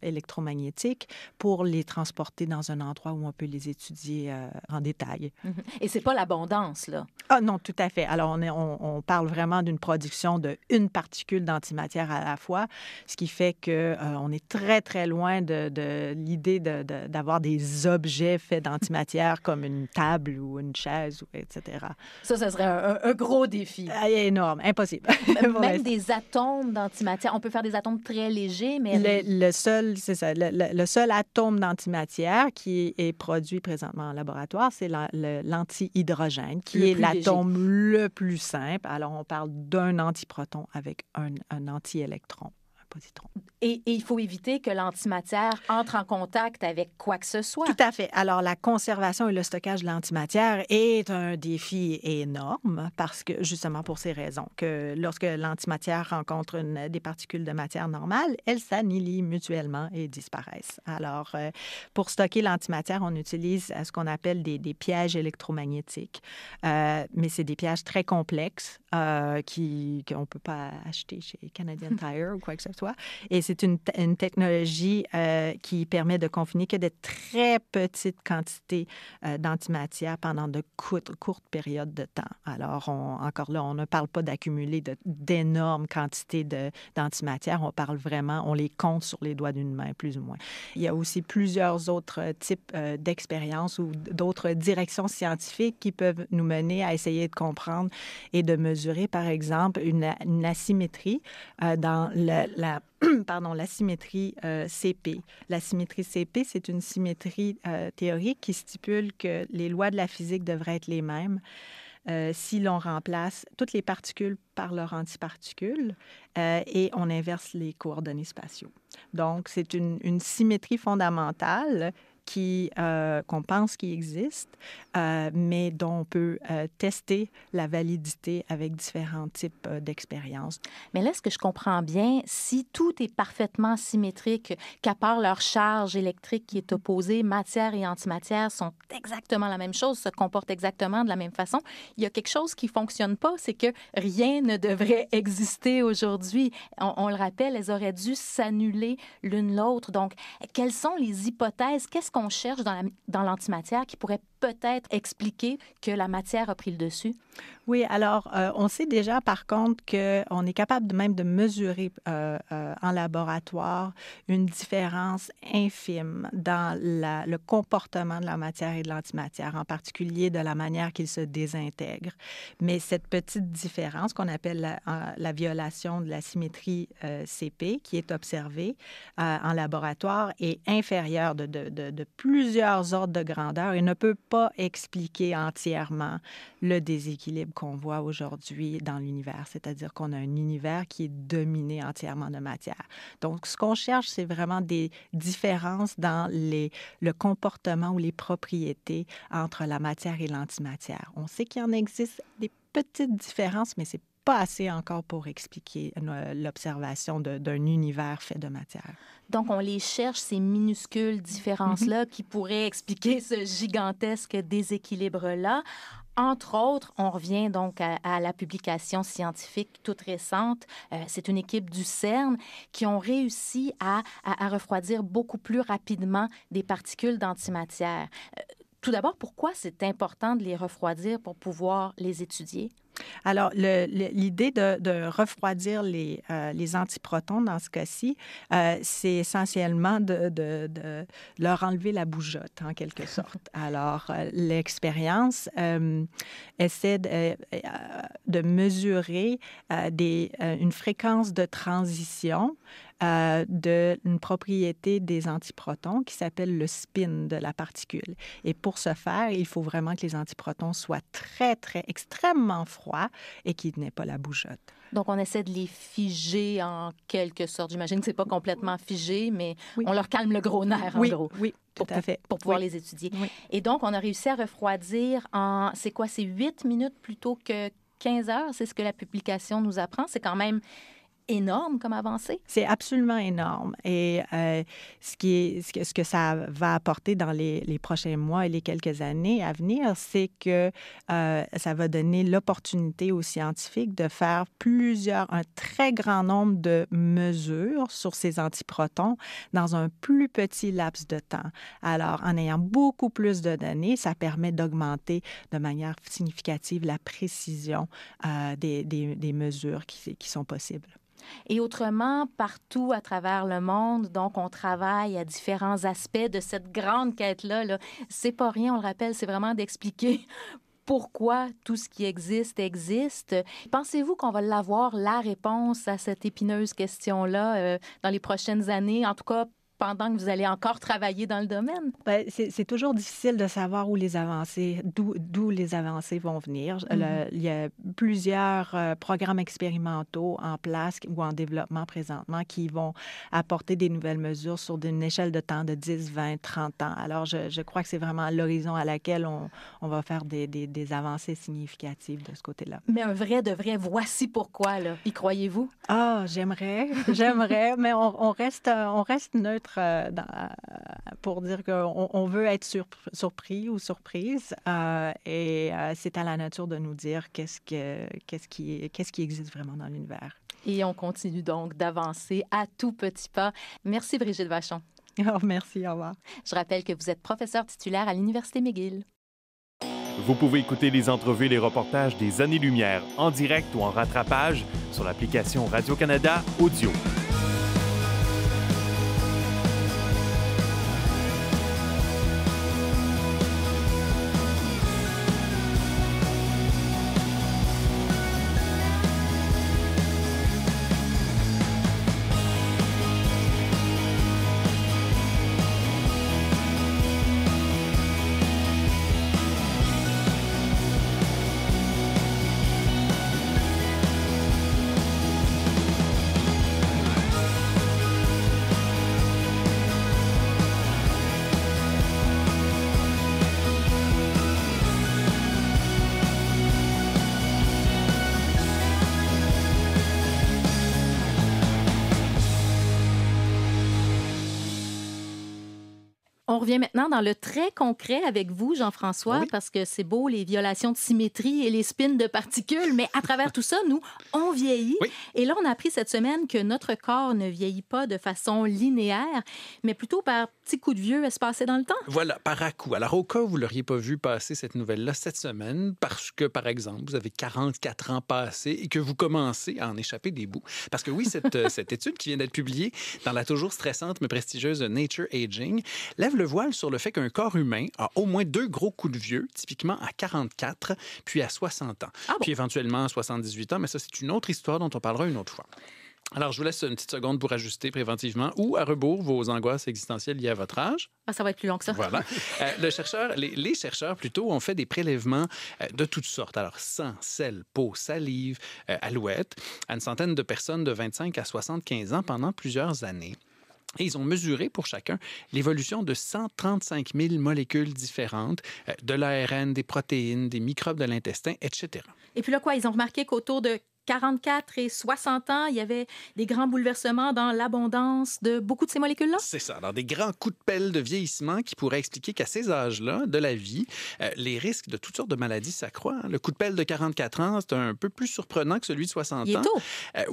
électromagnétiques pour les transporter dans un endroit où on peut les étudier en détail. Et c'est pas l'abondance, là? Ah non, tout à fait. Alors, on parle vraiment d'une production d'une particule d'antimatière à la fois, ce qui fait qu'on est très, très loin de l'idée d'avoir des objets faits d'antimatière comme une table ou une chaise, etc. Ça serait un gros défi. Énorme, impossible. Même des atomes d'antimatière. On peut faire des atomes très légers, mais... Le seul atome d'antimatière qui est produit présentement en laboratoire, c'est l'antihydrogène, qui est l'atome le plus simple. Alors, on parle d'un antiproton avec un antiélectron. Positron. Et il faut éviter que l'antimatière entre en contact avec quoi que ce soit. Tout à fait. Alors, la conservation et le stockage de l'antimatière est un défi énorme parce que, justement pour ces raisons, que lorsque l'antimatière rencontre des particules de matière normale, elles s'annihilent mutuellement et disparaissent. Alors, pour stocker l'antimatière, on utilise ce qu'on appelle des pièges électromagnétiques. Mais c'est des pièges très complexes qu'on ne peut pas acheter chez Canadian Tire ou quoi que ce soit. Et c'est une technologie qui permet de confiner que de très petites quantités d'antimatière pendant de courtes périodes de temps. Alors, encore là, on ne parle pas d'accumuler d'énormes quantités d'antimatière. On parle vraiment, on les compte sur les doigts d'une main, plus ou moins. Il y a aussi plusieurs autres types d'expériences ou d'autres directions scientifiques qui peuvent nous mener à essayer de comprendre et de mesurer, par exemple, une asymétrie dans l'asymétrie CP. L'asymétrie CP, c'est une symétrie théorique qui stipule que les lois de la physique devraient être les mêmes si l'on remplace toutes les particules par leurs antiparticules et on inverse les coordonnées spatiaux. Donc, c'est une symétrie fondamentale qu'on pense qu'il existe, mais dont on peut tester la validité avec différents types d'expériences. Mais là, ce que je comprends bien, si tout est parfaitement symétrique, qu'à part leur charge électrique qui est opposée, matière et antimatière sont exactement la même chose, se comportent exactement de la même façon, il y a quelque chose qui ne fonctionne pas, c'est que rien ne devrait exister aujourd'hui. On le rappelle, elles auraient dû s'annuler l'une l'autre. Donc, quelles sont les hypothèses? Qu'est-ce qu'on cherche dans l'antimatière qui pourrait peut-être expliquer que la matière a pris le dessus? Oui, alors, on sait déjà, par contre, qu'on est capable même de mesurer en laboratoire une différence infime dans le comportement de la matière et de l'antimatière, en particulier de la manière qu'ils se désintègrent. Mais cette petite différence qu'on appelle la violation de la symétrie CP, qui est observée en laboratoire, est inférieure de plusieurs ordres de grandeur et ne peut pas expliquer entièrement le déséquilibre qu'on voit aujourd'hui dans l'univers, c'est-à-dire qu'on a un univers qui est dominé entièrement de matière. Donc, ce qu'on cherche, c'est vraiment des différences dans le comportement ou les propriétés entre la matière et l'antimatière. On sait qu'il y en existe des petites différences, mais c'est pas assez encore pour expliquer l'observation d'un univers fait de matière. Donc, on les cherche, ces minuscules différences-là qui pourraient expliquer ce gigantesque déséquilibre-là. Entre autres, on revient donc à la publication scientifique toute récente. C'est une équipe du CERN qui ont réussi à refroidir beaucoup plus rapidement des particules d'antimatière. Tout d'abord, pourquoi c'est important de les refroidir pour pouvoir les étudier? Alors, l'idée de refroidir les antiprotons dans ce cas-ci, c'est essentiellement de leur enlever la bougeotte, en quelque sorte. Alors, l'expérience essaie de mesurer une fréquence de transition d'une propriété des antiprotons qui s'appelle le spin de la particule. Et pour ce faire, il faut vraiment que les antiprotons soient très, très, extrêmement froids et qu'ils n'aient pas la bougeotte. Donc, on essaie de les figer en quelque sorte. J'imagine que ce n'est pas complètement figé, mais on leur calme le gros nerf, en gros. Oui, tout à fait. Pour pouvoir les étudier. Oui. Et donc, on a réussi à refroidir en, c'est 8 minutes plutôt que 15 heures? C'est ce que la publication nous apprend. C'est quand même énorme comme avancée. C'est absolument énorme. Et ce que ça va apporter dans les prochains mois et les quelques années à venir, c'est que ça va donner l'opportunité aux scientifiques de faire un très grand nombre de mesures sur ces antiprotons dans un plus petit laps de temps. Alors, en ayant beaucoup plus de données, ça permet d'augmenter de manière significative la précision des mesures qui sont possibles. Et autrement, partout à travers le monde, donc on travaille à différents aspects de cette grande quête-là. Là. C'est pas rien, on le rappelle, c'est vraiment d'expliquer pourquoi tout ce qui existe. Pensez-vous qu'on va l'avoir, la réponse à cette épineuse question-là dans les prochaines années, en tout cas pendant que vous allez encore travailler dans le domaine? Bien, c'est toujours difficile de savoir d'où les avancées vont venir. Mm-hmm. Il y a plusieurs programmes expérimentaux en place ou en développement présentement qui vont apporter des nouvelles mesures sur une échelle de temps de 10, 20, 30 ans. Alors, je crois que c'est vraiment l'horizon à laquelle on va faire des avancées significatives de ce côté-là. Mais un vrai de vrai, voici pourquoi, là. Y croyez-vous? Ah, j'aimerais, mais on reste neutre pour dire qu'on veut être surpris ou surprise et c'est à la nature de nous dire qu'est-ce qui existe vraiment dans l'univers. Et on continue donc d'avancer à tout petit pas. Merci Brigitte Vachon. Oh, merci, au revoir. Je rappelle que vous êtes professeure titulaire à l'Université McGill. Vous pouvez écouter les entrevues et les reportages des Années-Lumière en direct ou en rattrapage sur l'application Radio-Canada Audio. On revient maintenant dans le très concret avec vous, Jean-François, oui, parce que c'est beau, les violations de symétrie et les spins de particules, mais à travers tout ça, nous, on vieillit. Oui. Et là, on a appris cette semaine que notre corps ne vieillit pas de façon linéaire, mais plutôt par petits coups de vieux espacés dans le temps. Voilà, par à-coups. Alors, au cas où vous ne l'auriez pas vu passer cette nouvelle-là cette semaine, parce que, par exemple, vous avez 44 ans passés et que vous commencez à en échapper des bouts. Parce que oui, cette étude qui vient d'être publiée dans la toujours stressante mais prestigieuse Nature Aging lève le voile sur le fait qu'un corps humain a au moins 2 gros coups de vieux, typiquement à 44, puis à 60 ans. Ah bon? Puis éventuellement à 78 ans, mais ça, c'est une autre histoire dont on parlera une autre fois. Alors, je vous laisse une petite seconde pour ajuster préventivement ou à rebours vos angoisses existentielles liées à votre âge. Ah, ça va être plus long que ça. Voilà. Les chercheurs, plutôt, ont fait des prélèvements de toutes sortes. Alors, sang, sel, peau, salive, alouette, à une centaine de personnes de 25 à 75 ans pendant plusieurs années. Et ils ont mesuré pour chacun l'évolution de 135 000 molécules différentes, de l'ARN, des protéines, des microbes de l'intestin, etc. Et puis là, quoi, ils ont remarqué qu'autour de 44 et 60 ans, il y avait des grands bouleversements dans l'abondance de beaucoup de ces molécules-là? C'est ça. Alors, des grands coups de pelle de vieillissement qui pourraient expliquer qu'à ces âges-là de la vie, les risques de toutes sortes de maladies s'accroissent. Le coup de pelle de 44 ans, c'est un peu plus surprenant que celui de 60 ans. Il est tôt.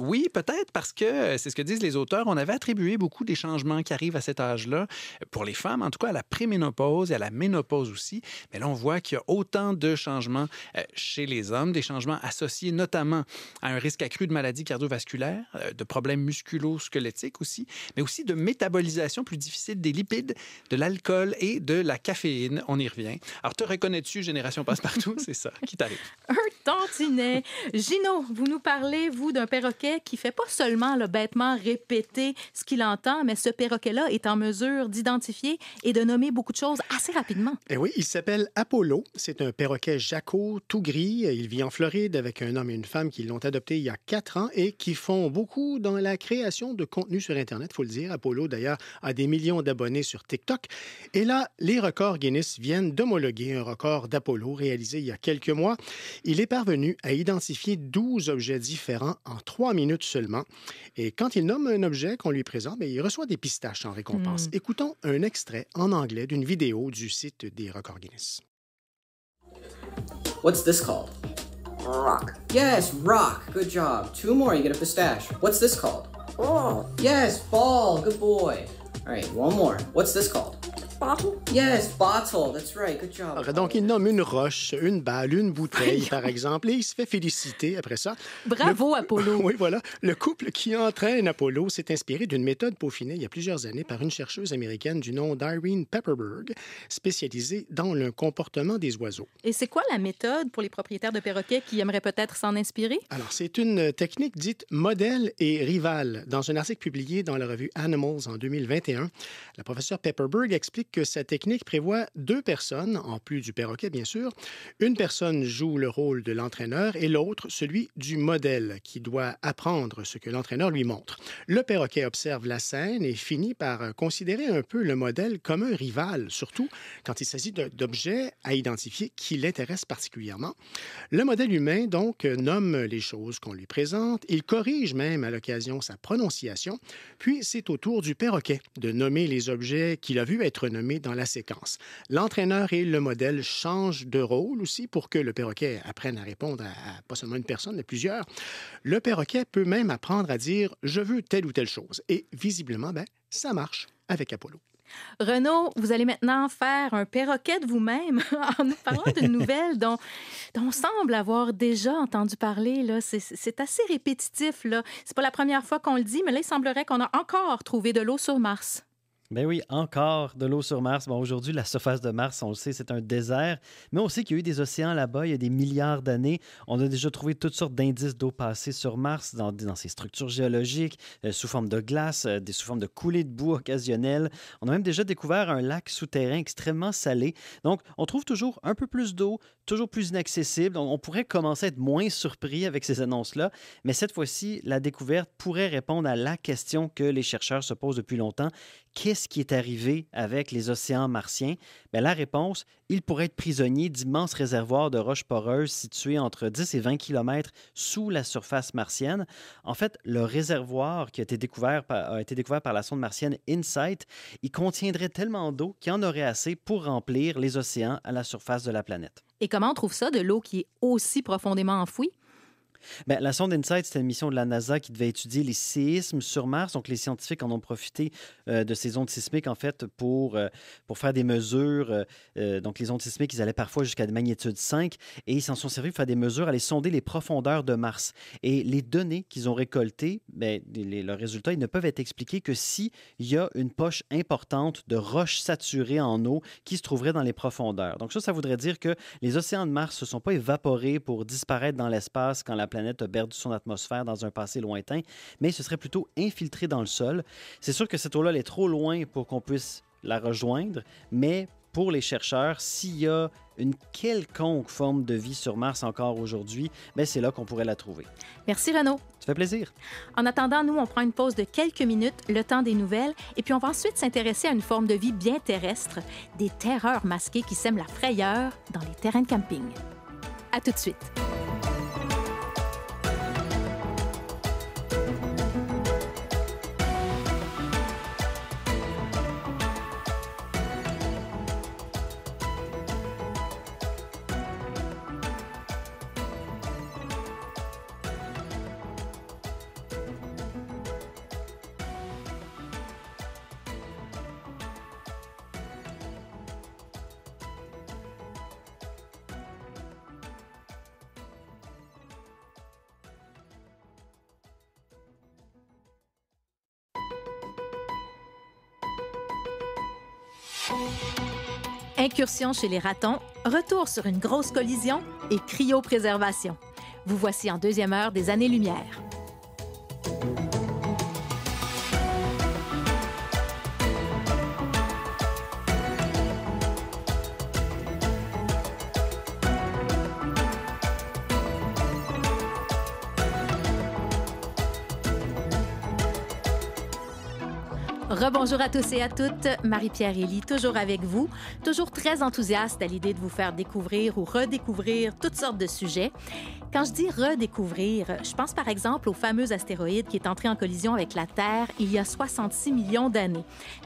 Oui, peut-être parce que, c'est ce que disent les auteurs, on avait attribué beaucoup des changements qui arrivent à cet âge-là, pour les femmes, en tout cas à la préménopause et à la ménopause aussi. Mais là, on voit qu'il y a autant de changements chez les hommes, des changements associés notamment à un risque accru de maladies cardiovasculaires, de problèmes musculo-squelettiques aussi, mais aussi de métabolisation plus difficile des lipides, de l'alcool et de la caféine. On y revient. Alors, te reconnais-tu, Génération Passe-Partout? C'est ça qui t'arrive. Un tantinet. Gino, vous nous parlez, vous, d'un perroquet qui fait pas seulement bêtement répéter ce qu'il entend, mais ce perroquet-là est en mesure d'identifier et de nommer beaucoup de choses assez rapidement. Eh oui, il s'appelle Apollo. C'est un perroquet jacot tout gris. Il vit en Floride avec un homme et une femme qui l'ont adopté il y a 4 ans et qui font beaucoup dans la création de contenu sur Internet, il faut le dire. Apollo, d'ailleurs, a des millions d'abonnés sur TikTok. Et là, les records Guinness viennent d'homologuer un record d'Apollo réalisé il y a quelques mois. Il est parvenu à identifier 12 objets différents en 3 minutes seulement. Et quand il nomme un objet qu'on lui présente, il reçoit des pistaches en récompense. Écoutons un extrait en anglais d'une vidéo du site des records Guinness. What's this called? Rock. Yes, rock. Good job. 2 more, you get a pistache. What's this called? Ball. Yes, ball. Good boy. All right, 1 more. What's this called? Bottle? Yes, bottle. That's right. Good job. Alors, donc, il nomme une roche, une balle, une bouteille, par exemple, et il se fait féliciter après ça. Bravo, Apollo! Oui, voilà. Le couple qui entraîne Apollo s'est inspiré d'une méthode peaufinée il y a plusieurs années par une chercheuse américaine du nom d'Irene Pepperberg, spécialisée dans le comportement des oiseaux. Et c'est quoi la méthode pour les propriétaires de perroquets qui aimeraient peut-être s'en inspirer? Alors, c'est une technique dite modèle et rivale. Dans un article publié dans la revue Animals en 2021, la professeure Pepperberg explique que sa technique prévoit 2 personnes, en plus du perroquet, bien sûr. Une personne joue le rôle de l'entraîneur et l'autre, celui du modèle, qui doit apprendre ce que l'entraîneur lui montre. Le perroquet observe la scène et finit par considérer un peu le modèle comme un rival, surtout quand il s'agit d'objets à identifier qui l'intéressent particulièrement. Le modèle humain, donc, nomme les choses qu'on lui présente. Il corrige même à l'occasion sa prononciation. Puis, c'est au tour du perroquet de nommer les objets qu'il a vu être nommés dans la séquence. L'entraîneur et le modèle changent de rôle aussi pour que le perroquet apprenne à répondre à pas seulement une personne, mais plusieurs. Le perroquet peut même apprendre à dire « je veux telle ou telle chose ». Et visiblement, ça marche avec Apollo. Renaud, vous allez maintenant faire un perroquet de vous-même en nous parlant d'une nouvelle dont on semble avoir déjà entendu parler. Là. C'est assez répétitif. Là. C'est pas la première fois qu'on le dit, mais là, il semblerait qu'on a encore trouvé de l'eau sur Mars. Ben oui, encore de l'eau sur Mars. Bon, aujourd'hui, la surface de Mars, on le sait, c'est un désert, mais on sait qu'il y a eu des océans là-bas il y a des milliards d'années. On a déjà trouvé toutes sortes d'indices d'eau passée sur Mars dans ces structures géologiques, sous forme de glace, sous forme de coulées de boue occasionnelles. On a même déjà découvert un lac souterrain extrêmement salé. Donc, on trouve toujours un peu plus d'eau, toujours plus inaccessible. Donc, on pourrait commencer à être moins surpris avec ces annonces-là, mais cette fois-ci, la découverte pourrait répondre à la question que les chercheurs se posent depuis longtemps. Qu'est-ce qui est arrivé avec les océans martiens? Bien, la réponse, ils pourraient être prisonniers d'immenses réservoirs de roches poreuses situés entre 10 et 20 km sous la surface martienne. En fait, le réservoir qui a été découvert par la sonde martienne InSight, il contiendrait tellement d'eau qu'il y en aurait assez pour remplir les océans à la surface de la planète. Et comment on trouve ça, de l'eau qui est aussi profondément enfouie? Bien, la sonde InSight, c'était une mission de la NASA qui devait étudier les séismes sur Mars. Donc, les scientifiques en ont profité de ces ondes sismiques, en fait, pour faire des mesures. Donc, les ondes sismiques, ils allaient parfois jusqu'à des magnitudes 5 et ils s'en sont servis pour faire des mesures, aller sonder les profondeurs de Mars. Et les données qu'ils ont récoltées, bien, leurs résultats, ils ne peuvent être expliqués que s'il y a une poche importante de roches saturées en eau qui se trouverait dans les profondeurs. Donc, ça voudrait dire que les océans de Mars ne se sont pas évaporés pour disparaître dans l'espace quand la planète a perdu son atmosphère dans un passé lointain, mais ce serait plutôt infiltré dans le sol. C'est sûr que cette eau-là, elle est trop loin pour qu'on puisse la rejoindre, mais pour les chercheurs, s'il y a une quelconque forme de vie sur Mars encore aujourd'hui, bien, c'est là qu'on pourrait la trouver. Merci, Renaud. Ça fait plaisir. En attendant, nous, on prend une pause de quelques minutes, le temps des nouvelles, et puis on va ensuite s'intéresser à une forme de vie bien terrestre, des terreurs masquées qui sèment la frayeur dans les terrains de camping. À tout de suite. Incursion chez les ratons, retour sur une grosse collision et cryopréservation. Vous voici en deuxième heure des Années-Lumière. Rebonjour à tous et à toutes, Marie-Pierre Elie, toujours avec vous, toujours très enthousiaste à l'idée de vous faire découvrir ou redécouvrir toutes sortes de sujets. Quand je dis redécouvrir, je pense par exemple au fameux astéroïde qui est entré en collision avec la Terre il y a 66 millions d'années.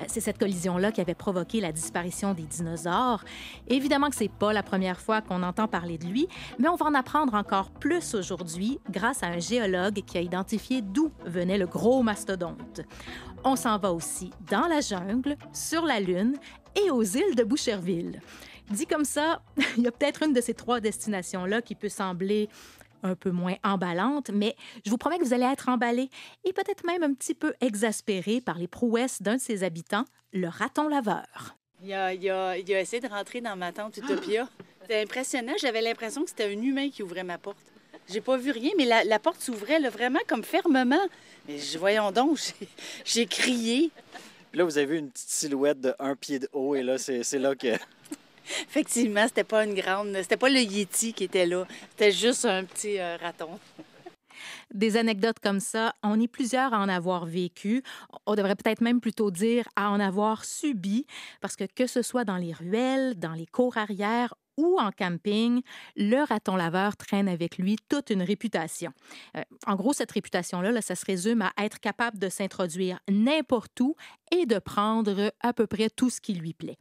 C'est cette collision-là qui avait provoqué la disparition des dinosaures. Évidemment que c'est pas la première fois qu'on entend parler de lui, mais on va en apprendre encore plus aujourd'hui grâce à un géologue qui a identifié d'où venait le gros mastodonte. On s'en va aussi dans la jungle, sur la Lune et aux îles de Boucherville. Dit comme ça, il y a peut-être une de ces trois destinations-là qui peut sembler un peu moins emballante, mais je vous promets que vous allez être emballés et peut-être même un petit peu exaspérés par les prouesses d'un de ses habitants, le raton laveur. Il a essayé de rentrer dans ma tente Utopia. C'était impressionnant. J'avais l'impression que c'était un humain qui ouvrait ma porte. J'ai pas vu rien, mais la porte s'ouvrait là, vraiment comme fermement. Mais voyons donc, j'ai crié. Puis là, vous avez vu une petite silhouette de 1 pied de haut et là, c'est là que... Effectivement, c'était pas le Yéti qui était là. C'était juste un petit raton. Des anecdotes comme ça, on est plusieurs à en avoir vécu. On devrait peut-être même plutôt dire à en avoir subi, parce que ce soit dans les ruelles, dans les cours arrière ou en camping, le raton laveur traîne avec lui toute une réputation. En gros, cette réputation-là, ça se résume à être capable de s'introduire n'importe où et de prendre à peu près tout ce qui lui plaît.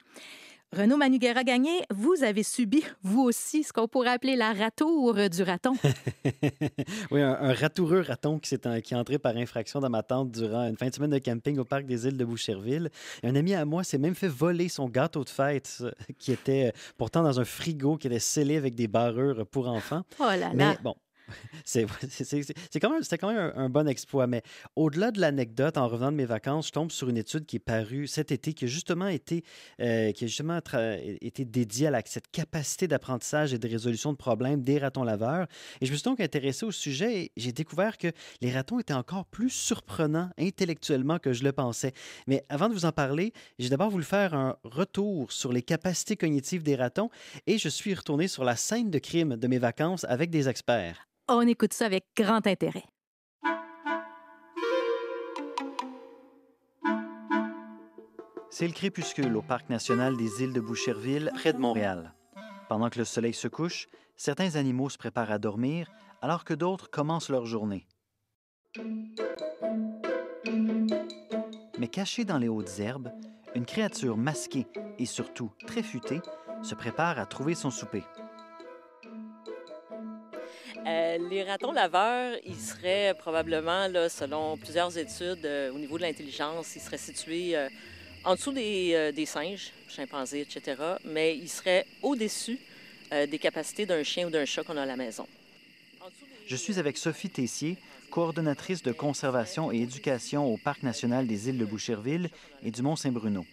Renaud Manugera-Gagné, vous avez subi, vous aussi, ce qu'on pourrait appeler la ratoure du raton. Oui, un ratoureux raton qui est entré par infraction dans ma tente durant une fin de semaine de camping au parc des îles de Boucherville. Un ami à moi s'est même fait voler son gâteau de fête qui était pourtant dans un frigo qui était scellé avec des barrures pour enfants. Oh là là! Mais bon... C'était quand même un bon exploit, mais au-delà de l'anecdote, en revenant de mes vacances, je tombe sur une étude qui est parue cet été, qui a justement été dédiée à cette capacité d'apprentissage et de résolution de problèmes des ratons laveurs. Et je me suis donc intéressé au sujet et j'ai découvert que les ratons étaient encore plus surprenants intellectuellement que je le pensais. Mais avant de vous en parler, j'ai d'abord voulu faire un retour sur les capacités cognitives des ratons et je suis retourné sur la scène de crime de mes vacances avec des experts. On écoute ça avec grand intérêt. C'est le crépuscule au Parc national des îles de Boucherville, près de Montréal. Pendant que le soleil se couche, certains animaux se préparent à dormir, alors que d'autres commencent leur journée. Mais cachée dans les hautes herbes, une créature masquée et surtout très futée se prépare à trouver son souper. Les ratons laveurs, ils seraient probablement, là, selon plusieurs études, au niveau de l'intelligence, ils seraient situés en dessous des singes, chimpanzés, etc., mais ils seraient au-dessus des capacités d'un chien ou d'un chat qu'on a à la maison. Je suis avec Sophie Tessier, coordonnatrice de conservation et éducation au Parc national des îles de Boucherville et du Mont-Saint-Bruno.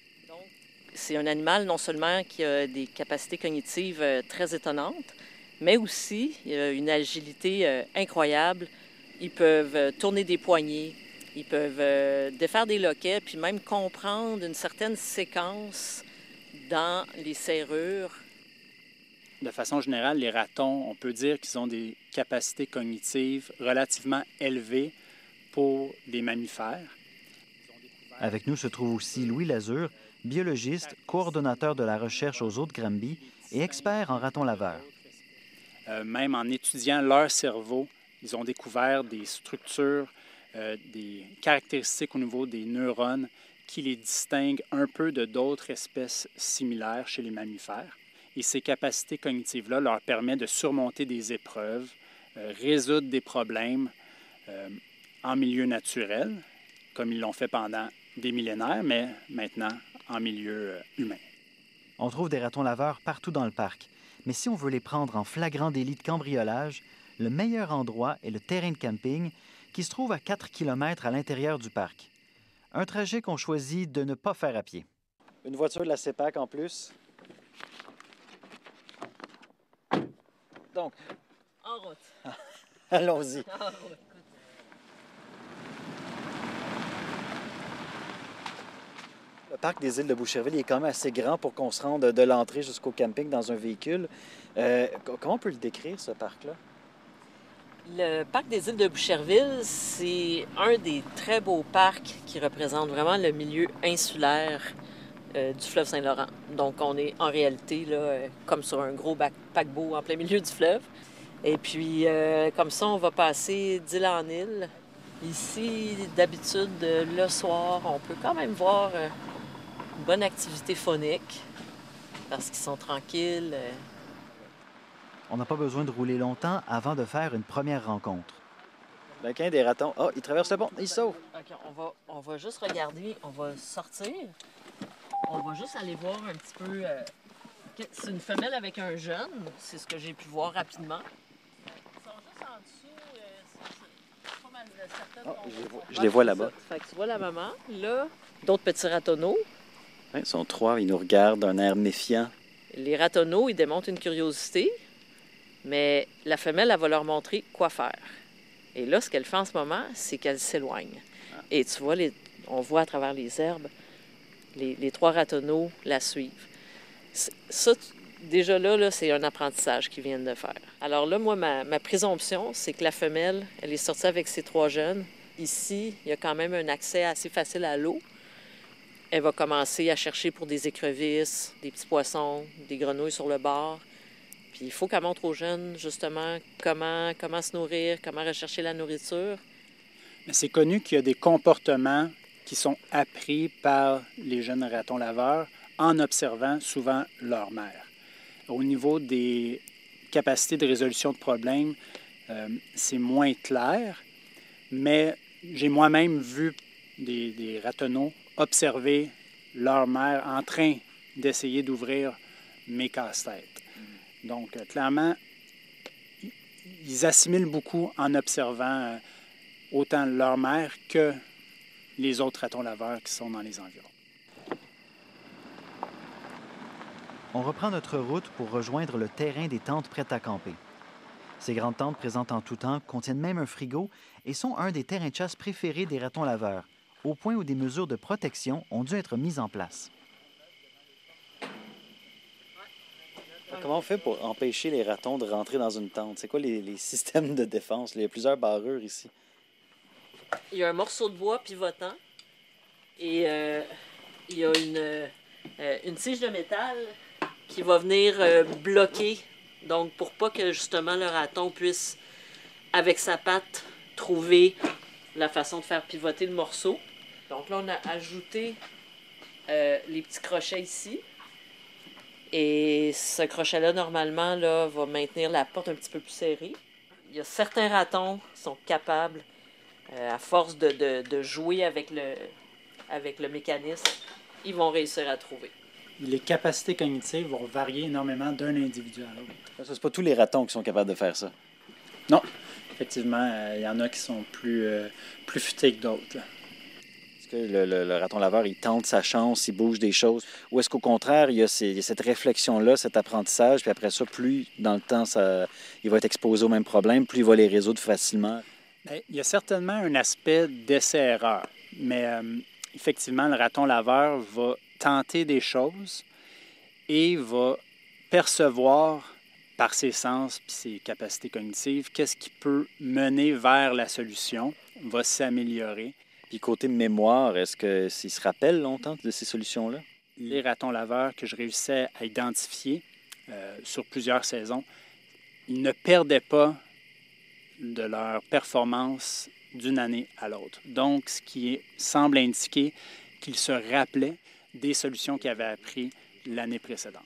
C'est un animal non seulement qui a des capacités cognitives très étonnantes, mais aussi une agilité incroyable. Ils peuvent tourner des poignées, ils peuvent défaire des loquets, puis même comprendre une certaine séquence dans les serrures. De façon générale, les ratons, on peut dire qu'ils ont des capacités cognitives relativement élevées pour des mammifères. Avec nous se trouve aussi Louis Lazure, biologiste, coordonnateur de la recherche aux Hautes-Granby et expert en ratons laveurs. Même en étudiant leur cerveau, ils ont découvert des structures, des caractéristiques au niveau des neurones qui les distinguent un peu de d'autres espèces similaires chez les mammifères. Et ces capacités cognitives-là leur permettent de surmonter des épreuves, résoudre des problèmes en milieu naturel, comme ils l'ont fait pendant des millénaires, mais maintenant en milieu humain. On trouve des ratons laveurs partout dans le parc. Mais si on veut les prendre en flagrant délit de cambriolage, le meilleur endroit est le terrain de camping qui se trouve à 4 km à l'intérieur du parc. Un trajet qu'on choisit de ne pas faire à pied. Une voiture de la CEPAC en plus. Donc, en route. Allons-y. En route. Le parc des îles de Boucherville est quand même assez grand pour qu'on se rende de l'entrée jusqu'au camping dans un véhicule. Comment on peut le décrire, ce parc-là? Le parc des îles de Boucherville, c'est un des très beaux parcs qui représente vraiment le milieu insulaire du fleuve Saint-Laurent. Donc, on est en réalité là, comme sur un gros paquebot en plein milieu du fleuve. Et puis, comme ça, on va passer d'île en île. Ici, d'habitude, le soir, on peut quand même voir une bonne activité faunique parce qu'ils sont tranquilles. On n'a pas besoin de rouler longtemps avant de faire une première rencontre. Bequin des ratons. Oh, il traverse le pont, il sauve. OK, on va juste regarder, on va sortir. On va juste aller voir un petit peu. C'est une femelle avec un jeune, c'est ce que j'ai pu voir rapidement. Ils sont juste en dessous, c'est pas mal certaines. Je les vois là-bas. Fait que tu vois la maman, là, d'autres petits ratonneaux. Ouais, ils sont trois, ils nous regardent d'un air méfiant. Les ratonneaux, ils démontrent une curiosité, mais la femelle, elle va leur montrer quoi faire. Et là, ce qu'elle fait en ce moment, c'est qu'elle s'éloigne. Et tu vois, on voit à travers les herbes, les trois ratonneaux la suivent. Ça, déjà là, c'est un apprentissage qu'ils viennent de faire. Alors là, moi, ma présomption, c'est que la femelle, elle est sortie avec ses trois jeunes. Ici, il y a quand même un accès assez facile à l'eau. Elle va commencer à chercher pour des écrevisses, des petits poissons, des grenouilles sur le bord. Puis il faut qu'elle montre aux jeunes, justement, comment se nourrir, comment rechercher la nourriture. Mais c'est connu qu'il y a des comportements qui sont appris par les jeunes ratons laveurs en observant souvent leur mère. Au niveau des capacités de résolution de problèmes, c'est moins clair, mais j'ai moi-même vu des ratonneaux observer leur mère en train d'essayer d'ouvrir mes casse-têtes. Donc, clairement, ils assimilent beaucoup en observant autant leur mère que les autres ratons laveurs qui sont dans les environs. On reprend notre route pour rejoindre le terrain des tentes prêtes à camper. Ces grandes tentes présentes en tout temps contiennent même un frigo et sont un des terrains de chasse préférés des ratons laveurs, au point où des mesures de protection ont dû être mises en place. Comment on fait pour empêcher les ratons de rentrer dans une tente? C'est quoi les systèmes de défense? Il y a plusieurs barrures ici. Il y a un morceau de bois pivotant et il y a une tige de métal qui va venir bloquer, donc pour pas que justement le raton puisse, avec sa patte, trouver la façon de faire pivoter le morceau. Donc là, on a ajouté les petits crochets ici. Et ce crochet-là, normalement, là, va maintenir la porte un petit peu plus serrée. Il y a certains ratons qui sont capables, à force de jouer avec le mécanisme, ils vont réussir à trouver. Les capacités cognitives vont varier énormément d'un individu à l'autre. Ce n'est pas tous les ratons qui sont capables de faire ça. Non, effectivement, il y en a qui sont plus futés que d'autres. Est-ce que le raton laveur, il tente sa chance, il bouge des choses? Ou est-ce qu'au contraire, il y a cette réflexion-là, cet apprentissage, puis après ça, plus dans le temps, il va être exposé aux mêmes problèmes, plus il va les résoudre facilement? Bien, il y a certainement un aspect d'essai-erreur, mais effectivement, le raton laveur va tenter des choses et va percevoir par ses sens et ses capacités cognitives qu'est-ce qui peut mener vers la solution, va s'améliorer. Puis côté mémoire, est-ce qu'il se rappelle longtemps de ces solutions-là? Les ratons laveurs que je réussissais à identifier sur plusieurs saisons, ils ne perdaient pas de leur performance d'une année à l'autre. Donc, ce qui semble indiquer qu'ils se rappelaient des solutions qu'ils avaient apprises l'année précédente.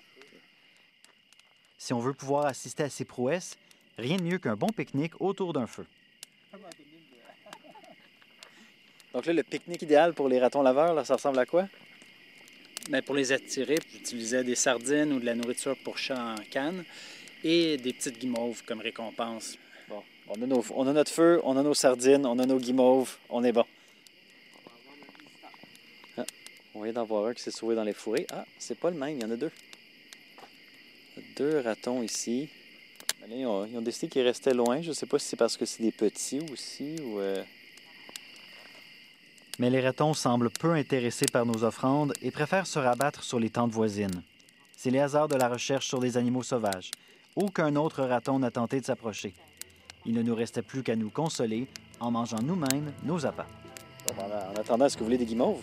Si on veut pouvoir assister à ces prouesses, rien de mieux qu'un bon pique-nique autour d'un feu. Donc là, le pique-nique idéal pour les ratons laveurs, là, ça ressemble à quoi? Bien, pour les attirer, j'utilisais des sardines ou de la nourriture pour chat en canne et des petites guimauves comme récompense. Bon, on a notre feu, on a nos sardines, on a nos guimauves, on est bon. On vient d'en voir un qui s'est sauvé dans les fourrés. Ah, c'est pas le même, il y en a deux. Il y a deux ratons ici. Mais là, ils ont décidé qu'ils restaient loin. Je ne sais pas si c'est parce que c'est des petits aussi ou... Mais les ratons semblent peu intéressés par nos offrandes et préfèrent se rabattre sur les tentes voisines. C'est les hasards de la recherche sur les animaux sauvages. Aucun autre raton n'a tenté de s'approcher. Il ne nous restait plus qu'à nous consoler en mangeant nous-mêmes nos appâts. Bon, en attendant, est-ce que vous voulez des guimauves?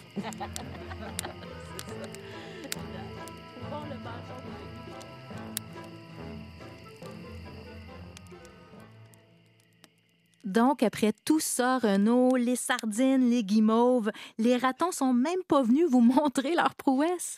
Donc, après tout ça, Renaud, les sardines, les guimauves, les ratons sont même pas venus vous montrer leur prouesse.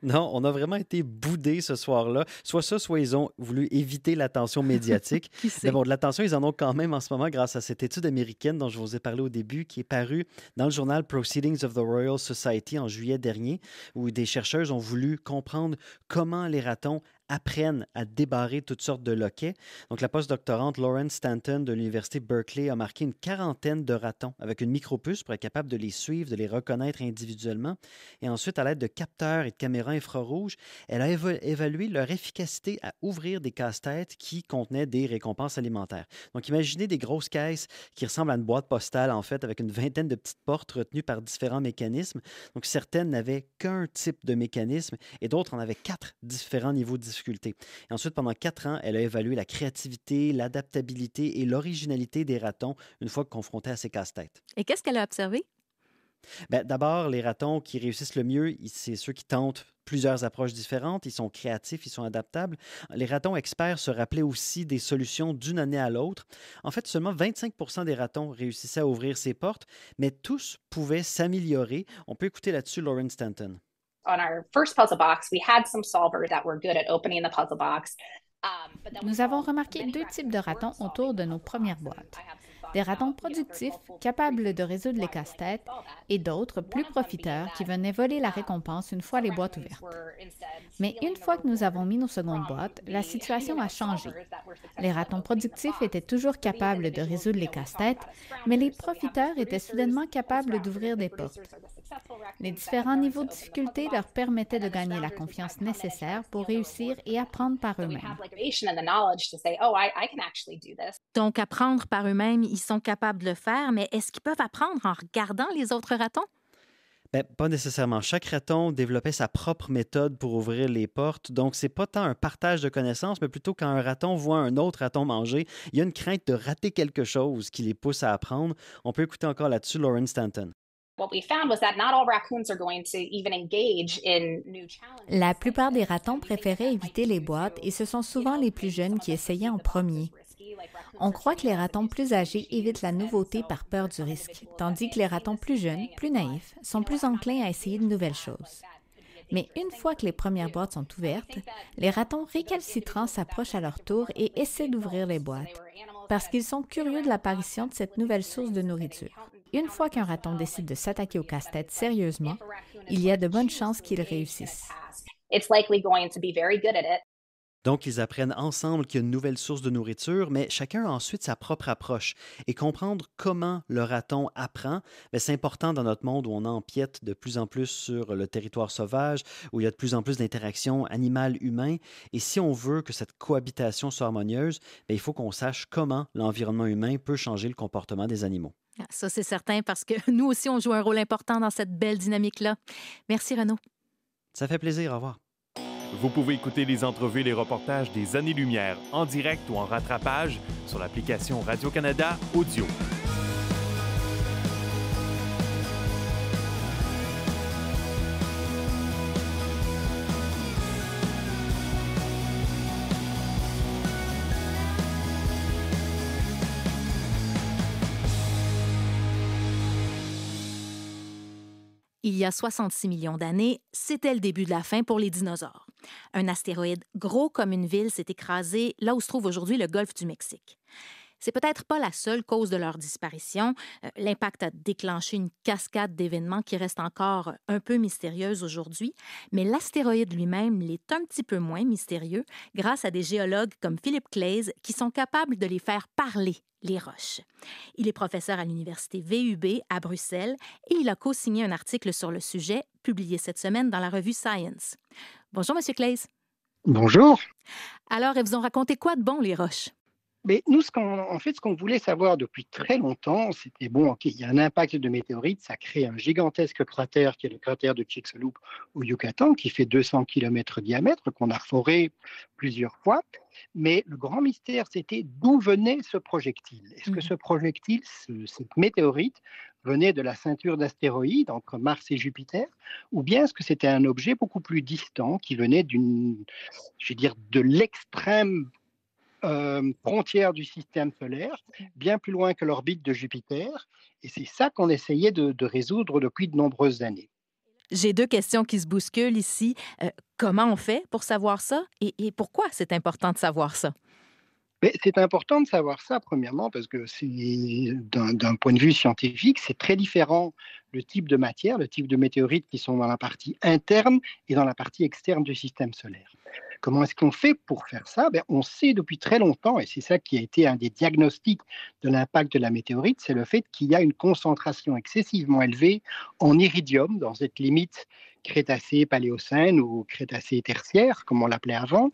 Non, on a vraiment été boudés ce soir-là. Soit ça, soit ils ont voulu éviter l'attention médiatique. Mais bon, de l'attention, ils en ont quand même en ce moment grâce à cette étude américaine dont je vous ai parlé au début, qui est parue dans le journal Proceedings of the Royal Society en juillet dernier, où des chercheurs ont voulu comprendre comment les ratons apprennent à débarrer toutes sortes de loquets. Donc, la postdoctorante Lauren Stanton de l'Université Berkeley a marqué une quarantaine de ratons avec une micropuce pour être capable de les suivre, de les reconnaître individuellement. Et ensuite, à l'aide de capteurs et de caméras infrarouges, elle a évalué leur efficacité à ouvrir des casse-têtes qui contenaient des récompenses alimentaires. Donc, imaginez des grosses caisses qui ressemblent à une boîte postale, en fait, avec une vingtaine de petites portes retenues par différents mécanismes. Donc, certaines n'avaient qu'un type de mécanisme et d'autres en avaient 4 différents niveaux de difficulté. Et ensuite, pendant 4 ans, elle a évalué la créativité, l'adaptabilité et l'originalité des ratons une fois confrontés à ces casse-têtes. Et qu'est-ce qu'elle a observé? Bien, d'abord, les ratons qui réussissent le mieux, c'est ceux qui tentent plusieurs approches différentes. Ils sont créatifs, ils sont adaptables. Les ratons experts se rappelaient aussi des solutions d'une année à l'autre. En fait, seulement 25% des ratons réussissaient à ouvrir ces portes, mais tous pouvaient s'améliorer. On peut écouter là-dessus Lauren Stanton. On our first puzzle box, we had some solvers that were good at opening the puzzle box. Nous avons remarqué 2 types de ratons autour de nos premières boîtes. Des ratons productifs, capables de résoudre les casse-têtes, et d'autres plus profiteurs qui venaient voler la récompense une fois les boîtes ouvertes. Mais une fois que nous avons mis nos secondes boîtes, la situation a changé. Les ratons productifs étaient toujours capables de résoudre les casse-têtes, mais les profiteurs étaient soudainement capables d'ouvrir des portes. Les différents niveaux de difficulté leur permettaient de gagner la confiance nécessaire pour réussir et apprendre par eux-mêmes. Donc, apprendre par eux-mêmes, ils sont capables de le faire, mais est-ce qu'ils peuvent apprendre en regardant les autres ratons? Bien, pas nécessairement. Chaque raton développait sa propre méthode pour ouvrir les portes. Donc, c'est pas tant un partage de connaissances, mais plutôt quand un raton voit un autre raton manger, il y a une crainte de rater quelque chose qui les pousse à apprendre. On peut écouter encore là-dessus Lauren Stanton. La plupart des ratons préféraient éviter les boîtes et ce sont souvent les plus jeunes qui essayaient en premier. On croit que les ratons plus âgés évitent la nouveauté par peur du risque, tandis que les ratons plus jeunes, plus naïfs, sont plus enclins à essayer de nouvelles choses. Mais une fois que les premières boîtes sont ouvertes, les ratons récalcitrants s'approchent à leur tour et essaient d'ouvrir les boîtes, parce qu'ils sont curieux de l'apparition de cette nouvelle source de nourriture. Une fois qu'un raton décide de s'attaquer au casse-tête sérieusement, il y a de bonnes chances qu'il réussisse. Donc, ils apprennent ensemble qu'il y a une nouvelle source de nourriture, mais chacun a ensuite sa propre approche. Et comprendre comment le raton apprend, bien, c'est important dans notre monde où on empiète de plus en plus sur le territoire sauvage, où il y a de plus en plus d'interactions animales-humains. Et si on veut que cette cohabitation soit harmonieuse, bien, il faut qu'on sache comment l'environnement humain peut changer le comportement des animaux. Ça, c'est certain, parce que nous aussi, on joue un rôle important dans cette belle dynamique-là. Merci, Renaud. Ça fait plaisir. Au revoir. Vous pouvez écouter les entrevues et les reportages des Années-Lumière en direct ou en rattrapage sur l'application Radio-Canada Audio. Il y a 66 millions d'années, c'était le début de la fin pour les dinosaures. Un astéroïde gros comme une ville s'est écrasé là où se trouve aujourd'hui le golfe du Mexique. C'est peut-être pas la seule cause de leur disparition. L'impact a déclenché une cascade d'événements qui reste encore un peu mystérieuse aujourd'hui, mais l'astéroïde lui-même l'est un petit peu moins mystérieux grâce à des géologues comme Philip Claes qui sont capables de les faire parler, les roches. Il est professeur à l'Université VUB à Bruxelles et il a co-signé un article sur le sujet publié cette semaine dans la revue Science. Bonjour, M. Claes. Bonjour. Alors, elles vous ont raconté quoi de bon, les roches? Mais nous, ce qu'on voulait savoir depuis très longtemps, c'était, il y a un impact de météorite, ça crée un gigantesque cratère qui est le cratère de Chicxulub au Yucatan, qui fait 200 km de diamètre, qu'on a foré plusieurs fois. Mais le grand mystère, c'était d'où venait ce projectile. Est-ce que ce projectile, cette météorite, venait de la ceinture d'astéroïdes entre Mars et Jupiter, ou bien est-ce que c'était un objet beaucoup plus distant qui venait de l'extrême frontière du système solaire, bien plus loin que l'orbite de Jupiter. Et c'est ça qu'on essayait de résoudre depuis de nombreuses années. J'ai deux questions qui se bousculent ici. Comment on fait pour savoir ça et pourquoi c'est important de savoir ça? Mais c'est important de savoir ça, premièrement, parce que d'un point de vue scientifique, c'est très différent le type de matière, le type de météorites qui sont dans la partie interne et dans la partie externe du système solaire. Comment est-ce qu'on fait pour faire ça? On sait depuis très longtemps, et c'est ça qui a été un des diagnostics de l'impact de la météorite, c'est le fait qu'il y a une concentration excessivement élevée en iridium dans cette limite Crétacé-Paléocène ou Crétacé-Tertiaire, comme on l'appelait avant.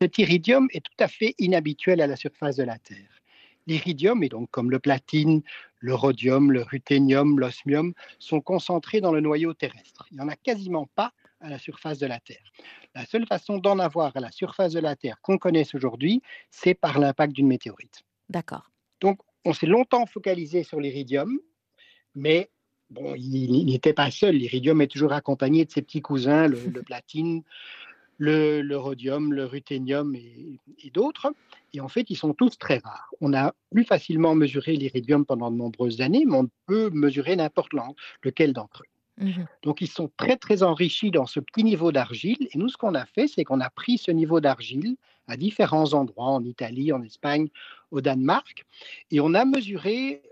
Cet iridium est tout à fait inhabituel à la surface de la Terre. L'iridium, et donc comme le platine, le rhodium, le ruthénium, l'osmium, sont concentrés dans le noyau terrestre. Il n'y en a quasiment pas à la surface de la Terre. La seule façon d'en avoir à la surface de la Terre qu'on connaisse aujourd'hui, c'est par l'impact d'une météorite. D'accord. Donc, on s'est longtemps focalisé sur l'iridium, mais il n'était pas seul. L'iridium est toujours accompagné de ses petits cousins, le platine, le rhodium, le ruthénium et d'autres. Et en fait, ils sont tous très rares. On a plus facilement mesuré l'iridium pendant de nombreuses années, mais on peut mesurer n'importe lequel d'entre eux. Donc, ils sont très, très enrichis dans ce petit niveau d'argile. Et nous, ce qu'on a fait, c'est qu'on a pris ce niveau d'argile à différents endroits, en Italie, en Espagne, au Danemark, et on a mesuré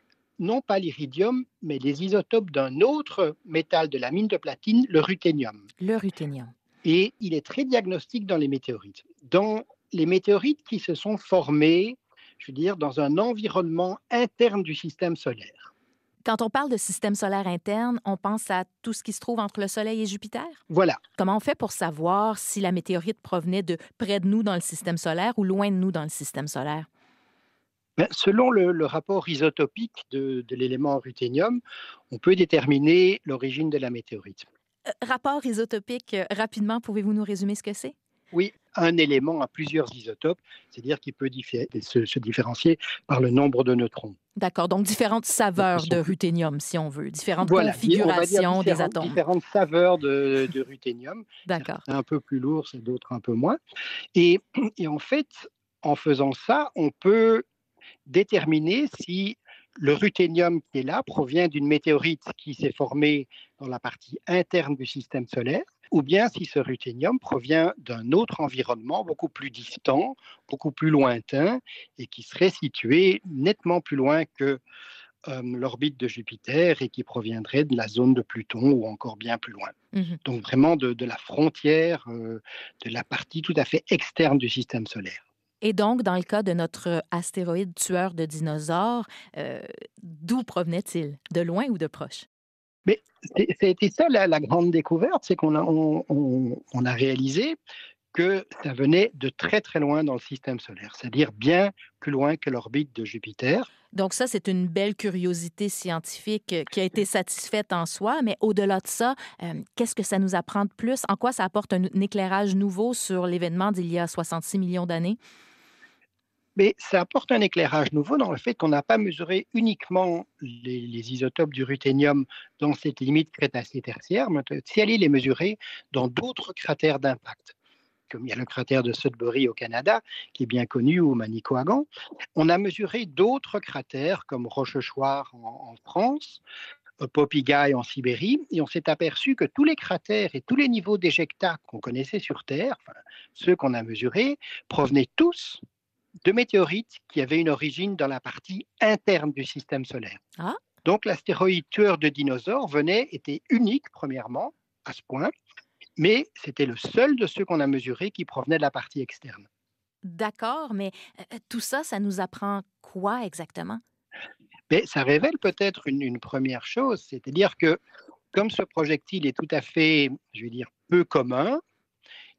non pas l'iridium, mais les isotopes d'un autre métal de la mine de platine, le ruthénium. Le ruthénium. Et il est très diagnostique dans les météorites. Dans les météorites qui se sont formées, dans un environnement interne du système solaire. Quand on parle de système solaire interne, on pense à tout ce qui se trouve entre le Soleil et Jupiter? Voilà. Comment on fait pour savoir si la météorite provenait de près de nous dans le système solaire ou loin de nous dans le système solaire? Selon le rapport isotopique de l'élément ruthénium, on peut déterminer l'origine de la météorite. Rapport isotopique, rapidement, pouvez-vous nous résumer ce que c'est? Oui, un élément a plusieurs isotopes, c'est-à-dire qu'il peut se différencier par le nombre de neutrons. D'accord, donc différentes saveurs de ruthénium, si on veut, différentes configurations des atomes. Différentes saveurs de ruthénium. D'accord. Un peu plus lourd, c'est d'autres un peu moins. Et en fait, en faisant ça, on peut déterminer si le ruthénium qui est là provient d'une météorite qui s'est formée dans la partie interne du système solaire, ou bien si ce ruthénium provient d'un autre environnement beaucoup plus distant, beaucoup plus lointain, et qui serait situé nettement plus loin que l'orbite de Jupiter et qui proviendrait de la zone de Pluton ou encore bien plus loin. Donc vraiment de la frontière, de la partie tout à fait externe du système solaire. Et donc, dans le cas de notre astéroïde tueur de dinosaures, d'où provenait-il? De loin ou de proche? Mais c'était ça la grande découverte, c'est qu'on a réalisé que ça venait de très très loin dans le système solaire, c'est-à-dire bien plus loin que l'orbite de Jupiter. Donc ça, c'est une belle curiosité scientifique qui a été satisfaite en soi, mais au-delà de ça, qu'est-ce que ça nous apprend de plus? En quoi ça apporte un éclairage nouveau sur l'événement d'il y a 66 millions d'années? Mais ça apporte un éclairage nouveau dans le fait qu'on n'a pas mesuré uniquement les isotopes du ruthénium dans cette limite Crétacé-Tertiaire, mais aussi aller les mesurer dans d'autres cratères d'impact. Comme il y a le cratère de Sudbury au Canada, qui est bien connu, ou Manicouagan. On a mesuré d'autres cratères comme Rochechouart en France, Popigaï en Sibérie, et on s'est aperçu que tous les cratères et tous les niveaux d'éjecta qu'on connaissait sur Terre, ceux qu'on a mesurés, provenaient tous de météorites qui avaient une origine dans la partie interne du système solaire. Ah, Donc l'astéroïde tueur de dinosaures était unique, premièrement, à ce point, mais c'était le seul de ceux qu'on a mesurés qui provenait de la partie externe. d'accord, mais tout ça, ça nous apprend quoi exactement? Mais ça révèle peut-être une première chose, c'est-à-dire que comme ce projectile est tout à fait, je vais dire, peu commun,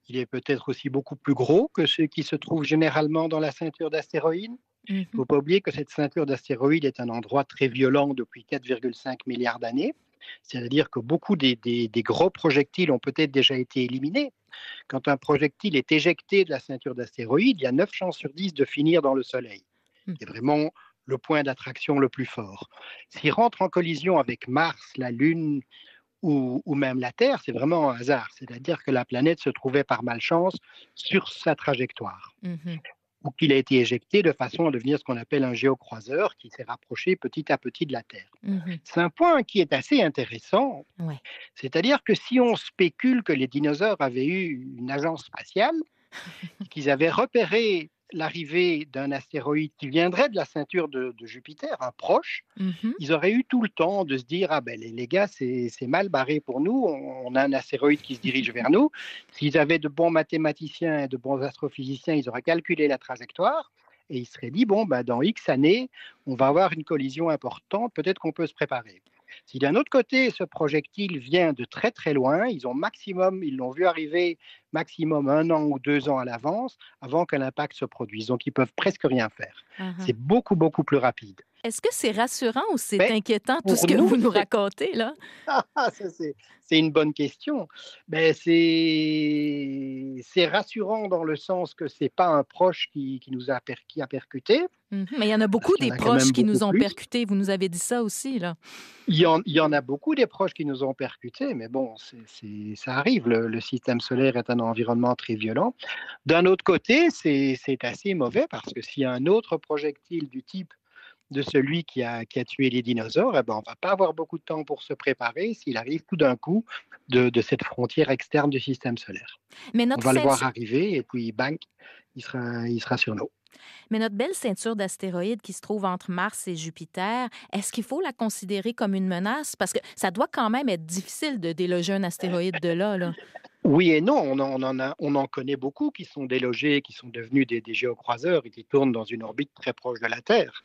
il est peut-être aussi beaucoup plus gros que ceux qui se trouvent généralement dans la ceinture d'astéroïdes. Il ne faut pas oublier que cette ceinture d'astéroïdes est un endroit très violent depuis 4,5 milliards d'années. C'est-à-dire que beaucoup des gros projectiles ont peut-être déjà été éliminés. Quand un projectile est éjecté de la ceinture d'astéroïdes, il y a 9 chances sur 10 de finir dans le Soleil. C'est vraiment le point d'attraction le plus fort. S'il rentre en collision avec Mars, la Lune ou même la Terre, c'est vraiment un hasard. C'est-à-dire que la planète se trouvait par malchance sur sa trajectoire. Ou qu'il a été éjecté de façon à devenir ce qu'on appelle un géocroiseur qui s'est rapproché petit à petit de la Terre. C'est un point qui est assez intéressant. Ouais. C'est-à-dire que si on spécule que les dinosaures avaient eu une agence spatiale, qu'ils avaient repéré l'arrivée d'un astéroïde qui viendrait de la ceinture de Jupiter, un proche, ils auraient eu tout le temps de se dire « Ah ben les gars, c'est mal barré pour nous, on a un astéroïde qui se dirige vers nous. » S'ils avaient de bons mathématiciens et de bons astrophysiciens, ils auraient calculé la trajectoire et ils se seraient dit « Bon, ben, dans X années, on va avoir une collision importante, peut-être qu'on peut se préparer. » Si d'un autre côté, ce projectile vient de très très loin, ils l'ont vu arriver maximum 1 an ou 2 ans à l'avance avant que l'impact se produise. Donc, ils peuvent presque rien faire. C'est beaucoup, beaucoup plus rapide. Est-ce que c'est rassurant ou c'est Ben, inquiétant tout pour ce que nous, vous nous racontez, là? C'est une bonne question. Ben, c'est rassurant dans le sens que ce n'est pas un proche qui a percuté. Mais il y en a beaucoup qu'il y des en a quand même proches qui nous beaucoup ont plus. percutés. Vous nous avez dit ça aussi, là. Il y en a beaucoup des proches qui nous ont percutés, mais bon, ça arrive. Le système solaire est un environnement très violent. D'un autre côté, c'est assez mauvais parce que s'il y a un autre projectile du type de celui qui a tué les dinosaures, eh ben, on ne va pas avoir beaucoup de temps pour se préparer s'il arrive tout d'un coup de cette frontière externe du système solaire. Mais On notre va le voir ceinture- arriver et puis, bang, il sera sur nous. Mais notre belle ceinture d'astéroïdes qui se trouve entre Mars et Jupiter, est-ce qu'il faut la considérer comme une menace? Parce que ça doit quand même être difficile de déloger un astéroïde de là, là. Oui et non, on en connaît beaucoup qui sont délogés, qui sont devenus des géocroiseurs et qui tournent dans une orbite très proche de la Terre.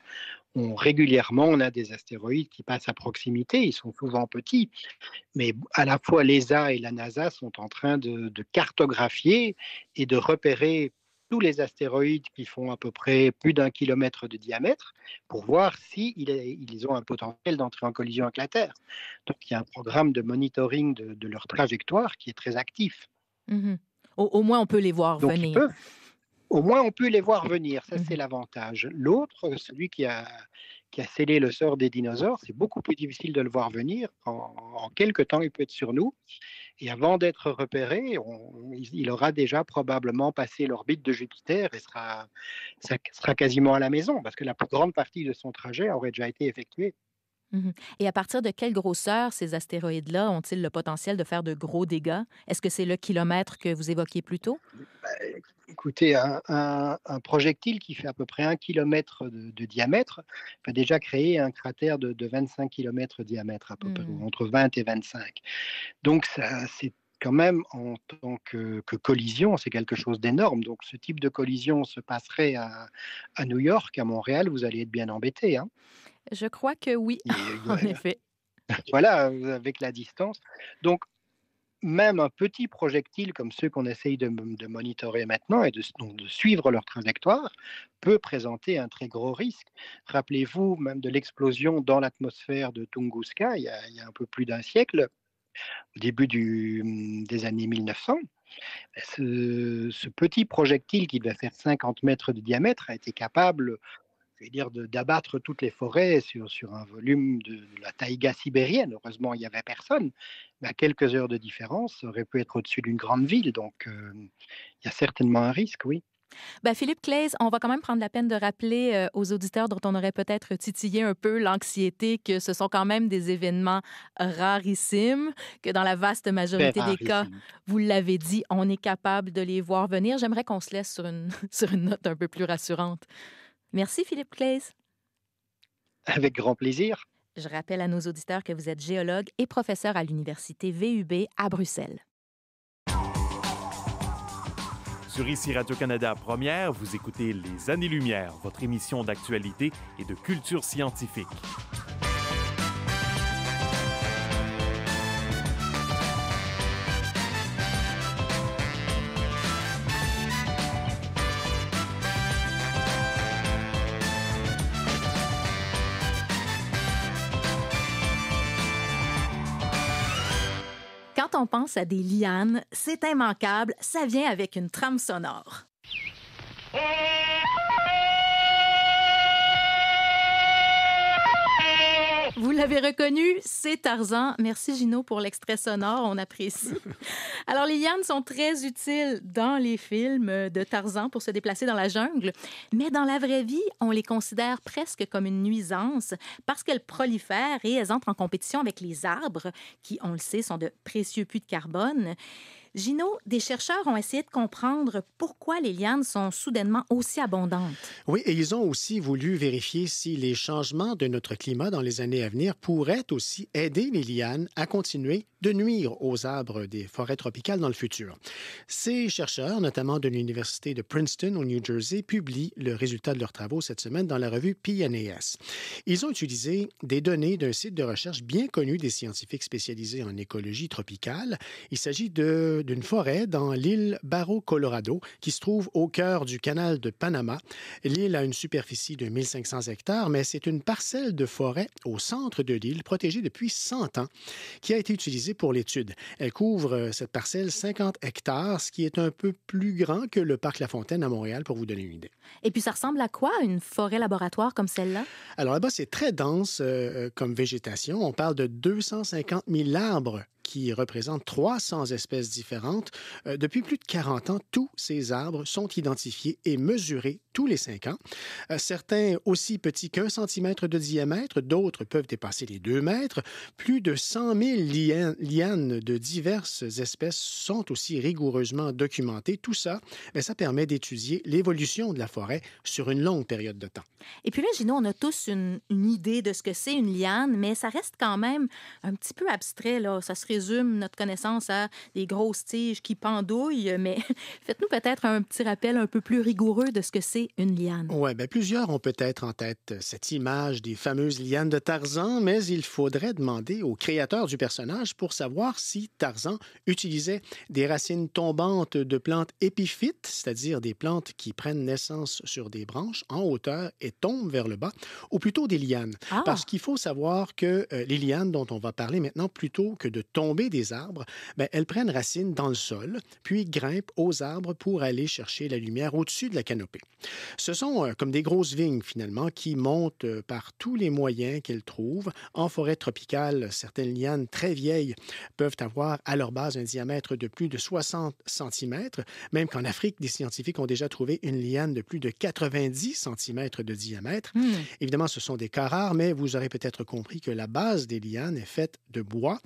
Régulièrement, on a des astéroïdes qui passent à proximité, ils sont souvent petits, mais à la fois l'ESA et la NASA sont en train de cartographier et de repérer tous les astéroïdes qui font à peu près plus d'1 kilomètre de diamètre pour voir s'ils ont un potentiel d'entrer en collision avec la Terre. Donc il y a un programme de monitoring de leur trajectoire qui est très actif. Au moins, on peut les voir Donc, venir. au moins, on peut les voir venir. Ça, c'est l'avantage. L'autre, celui qui a scellé le sort des dinosaures, c'est beaucoup plus difficile de le voir venir. En quelques temps, il peut être sur nous. Et avant d'être repéré, il aura déjà probablement passé l'orbite de Jupiter et sera quasiment à la maison, parce que la plus grande partie de son trajet aurait déjà été effectuée. Et à partir de quelle grosseur ces astéroïdes-là ont-ils le potentiel de faire de gros dégâts? Est-ce que c'est le kilomètre que vous évoquiez plus tôt? Écoutez, un projectile qui fait à peu près 1 kilomètre de diamètre peut déjà créer un cratère de 25 kilomètres de diamètre, à peu près, entre 20 et 25. Donc, c'est quand même, en tant que collision, c'est quelque chose d'énorme. Donc, ce type de collision se passerait à New York, à Montréal, vous allez être bien embêtés. Hein. Je crois que oui, en effet. Voilà, avec la distance. Donc, même un petit projectile comme ceux qu'on essaye de monitorer maintenant et de suivre leur trajectoire peut présenter un très gros risque. Rappelez-vous même de l'explosion dans l'atmosphère de Tunguska il y a un peu plus d'1 siècle, au début des années 1900. Ce petit projectile qui devait faire 50 mètres de diamètre a été capable, je vais dire, d'abattre toutes les forêts sur un volume de la taïga sibérienne. Heureusement, il n'y avait personne. Mais à quelques heures de différence, ça aurait pu être au-dessus d'une grande ville. Donc, il y a certainement un risque, oui. Ben, Philippe Claes, on va quand même prendre la peine de rappeler aux auditeurs dont on aurait peut-être titillé un peu l'anxiété que ce sont quand même des événements rarissimes, que dans la vaste majorité des cas, vous l'avez dit, on est capable de les voir venir. J'aimerais qu'on se laisse sur une, sur une note un peu plus rassurante. Merci, Philippe Claes. Avec grand plaisir. Je rappelle à nos auditeurs que vous êtes géologue et professeur à l'Université VUB à Bruxelles. Sur ici Radio-Canada Première, vous écoutez Les Années-Lumière, votre émission d'actualité et de culture scientifique. Quand on pense à des lianes, c'est immanquable, ça vient avec une trame sonore. Vous l'avez reconnu, c'est Tarzan. Merci Gino pour l'extrait sonore, on apprécie. Alors les lianes sont très utiles dans les films de Tarzan pour se déplacer dans la jungle, mais dans la vraie vie, on les considère presque comme une nuisance parce qu'elles prolifèrent et elles entrent en compétition avec les arbres qui, on le sait, sont de précieux puits de carbone. Gino, des chercheurs ont essayé de comprendre pourquoi les lianes sont soudainement aussi abondantes. Oui, et ils ont aussi voulu vérifier si les changements de notre climat dans les années à venir pourraient aussi aider les lianes à continuer de nuire aux arbres des forêts tropicales dans le futur. Ces chercheurs, notamment de l'Université de Princeton au New Jersey, publient le résultat de leurs travaux cette semaine dans la revue PNAS. Ils ont utilisé des données d'un site de recherche bien connu des scientifiques spécialisés en écologie tropicale. Il s'agit d'une forêt dans l'île Barro Colorado qui se trouve au cœur du canal de Panama. L'île a une superficie de 1500 hectares, mais c'est une parcelle de forêt au centre de l'île, protégée depuis 100 ans, qui a été utilisée pour l'étude. Elle couvre, cette parcelle, 50 hectares, ce qui est un peu plus grand que le parc La Fontaine à Montréal, pour vous donner une idée. Et puis ça ressemble à quoi, une forêt laboratoire comme celle-là? Alors là-bas, c'est très dense comme végétation. On parle de 250 000 arbres qui représentent 300 espèces différentes. Depuis plus de 40 ans, tous ces arbres sont identifiés et mesurés tous les 5 ans. Certains aussi petits qu'1 centimètre de diamètre, d'autres peuvent dépasser les 2 mètres. Plus de 100 000 lianes de diverses espèces sont aussi rigoureusement documentées. Tout ça, ça permet d'étudier l'évolution de la forêt sur une longue période de temps. Et puis là, Gino, on a tous une idée de ce que c'est une liane, mais ça reste quand même un petit peu abstrait, là. Ça se résume notre connaissance à des grosses tiges qui pendouillent, mais faites-nous peut-être un petit rappel un peu plus rigoureux de ce que c'est une liane. Oui, plusieurs ont peut-être en tête cette image des fameuses lianes de Tarzan, mais il faudrait demander au créateur du personnage pour savoir si Tarzan utilisait des racines tombantes de plantes épiphytes, c'est-à-dire des plantes qui prennent naissance sur des branches en hauteur et tombent vers le bas, ou plutôt des lianes. Ah. Parce qu'il faut savoir que les lianes dont on va parler maintenant, plutôt que de tomber des arbres, elles prennent racine dans le sol, puis grimpent aux arbres pour aller chercher la lumière au-dessus de la canopée. Ce sont comme des grosses vignes, finalement, qui montent par tous les moyens qu'elles trouvent. En forêt tropicale, certaines lianes très vieilles peuvent avoir à leur base un diamètre de plus de 60 cm, même qu'en Afrique, des scientifiques ont déjà trouvé une liane de plus de 90 cm de diamètre. Évidemment, ce sont des cas rares, mais vous aurez peut-être compris que la base des lianes est faite de bois.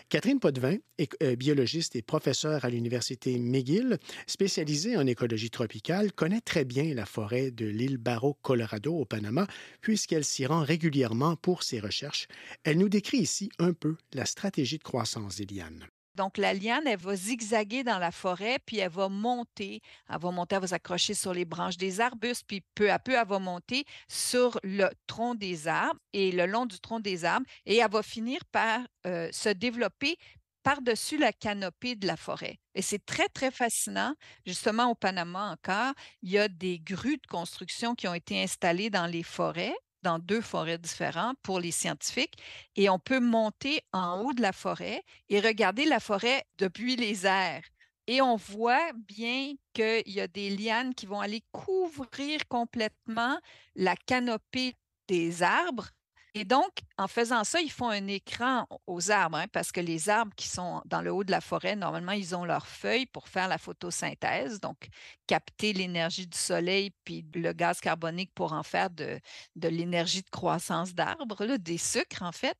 Catherine Potvin est biologiste et professeure à l'Université McGill, spécialisée en écologie tropicale, connaît très bien la forêt de l'île Barro Colorado au Panama, puisqu'elle s'y rend régulièrement pour ses recherches. Elle nous décrit ici un peu la stratégie de croissance des lianes. Donc, la liane, elle va zigzaguer dans la forêt, puis elle va monter. Elle va s'accrocher sur les branches des arbustes, puis peu à peu, elle va monter sur le tronc des arbres et le long du tronc des arbres, et elle va finir par se développer par-dessus la canopée de la forêt. Et c'est très, très fascinant. Justement, au Panama encore, il y a des grues de construction qui ont été installées dans les forêts, dans 2 forêts différentes pour les scientifiques, et on peut monter en haut de la forêt et regarder la forêt depuis les airs. Et on voit bien qu'il y a des lianes qui vont aller couvrir complètement la canopée des arbres Et donc, en faisant ça, ils font un écran aux arbres, hein, parce que les arbres qui sont dans le haut de la forêt, normalement, ils ont leurs feuilles pour faire la photosynthèse, donc capter l'énergie du soleil puis le gaz carbonique pour en faire de l'énergie de croissance d'arbres, là, des sucres, en fait.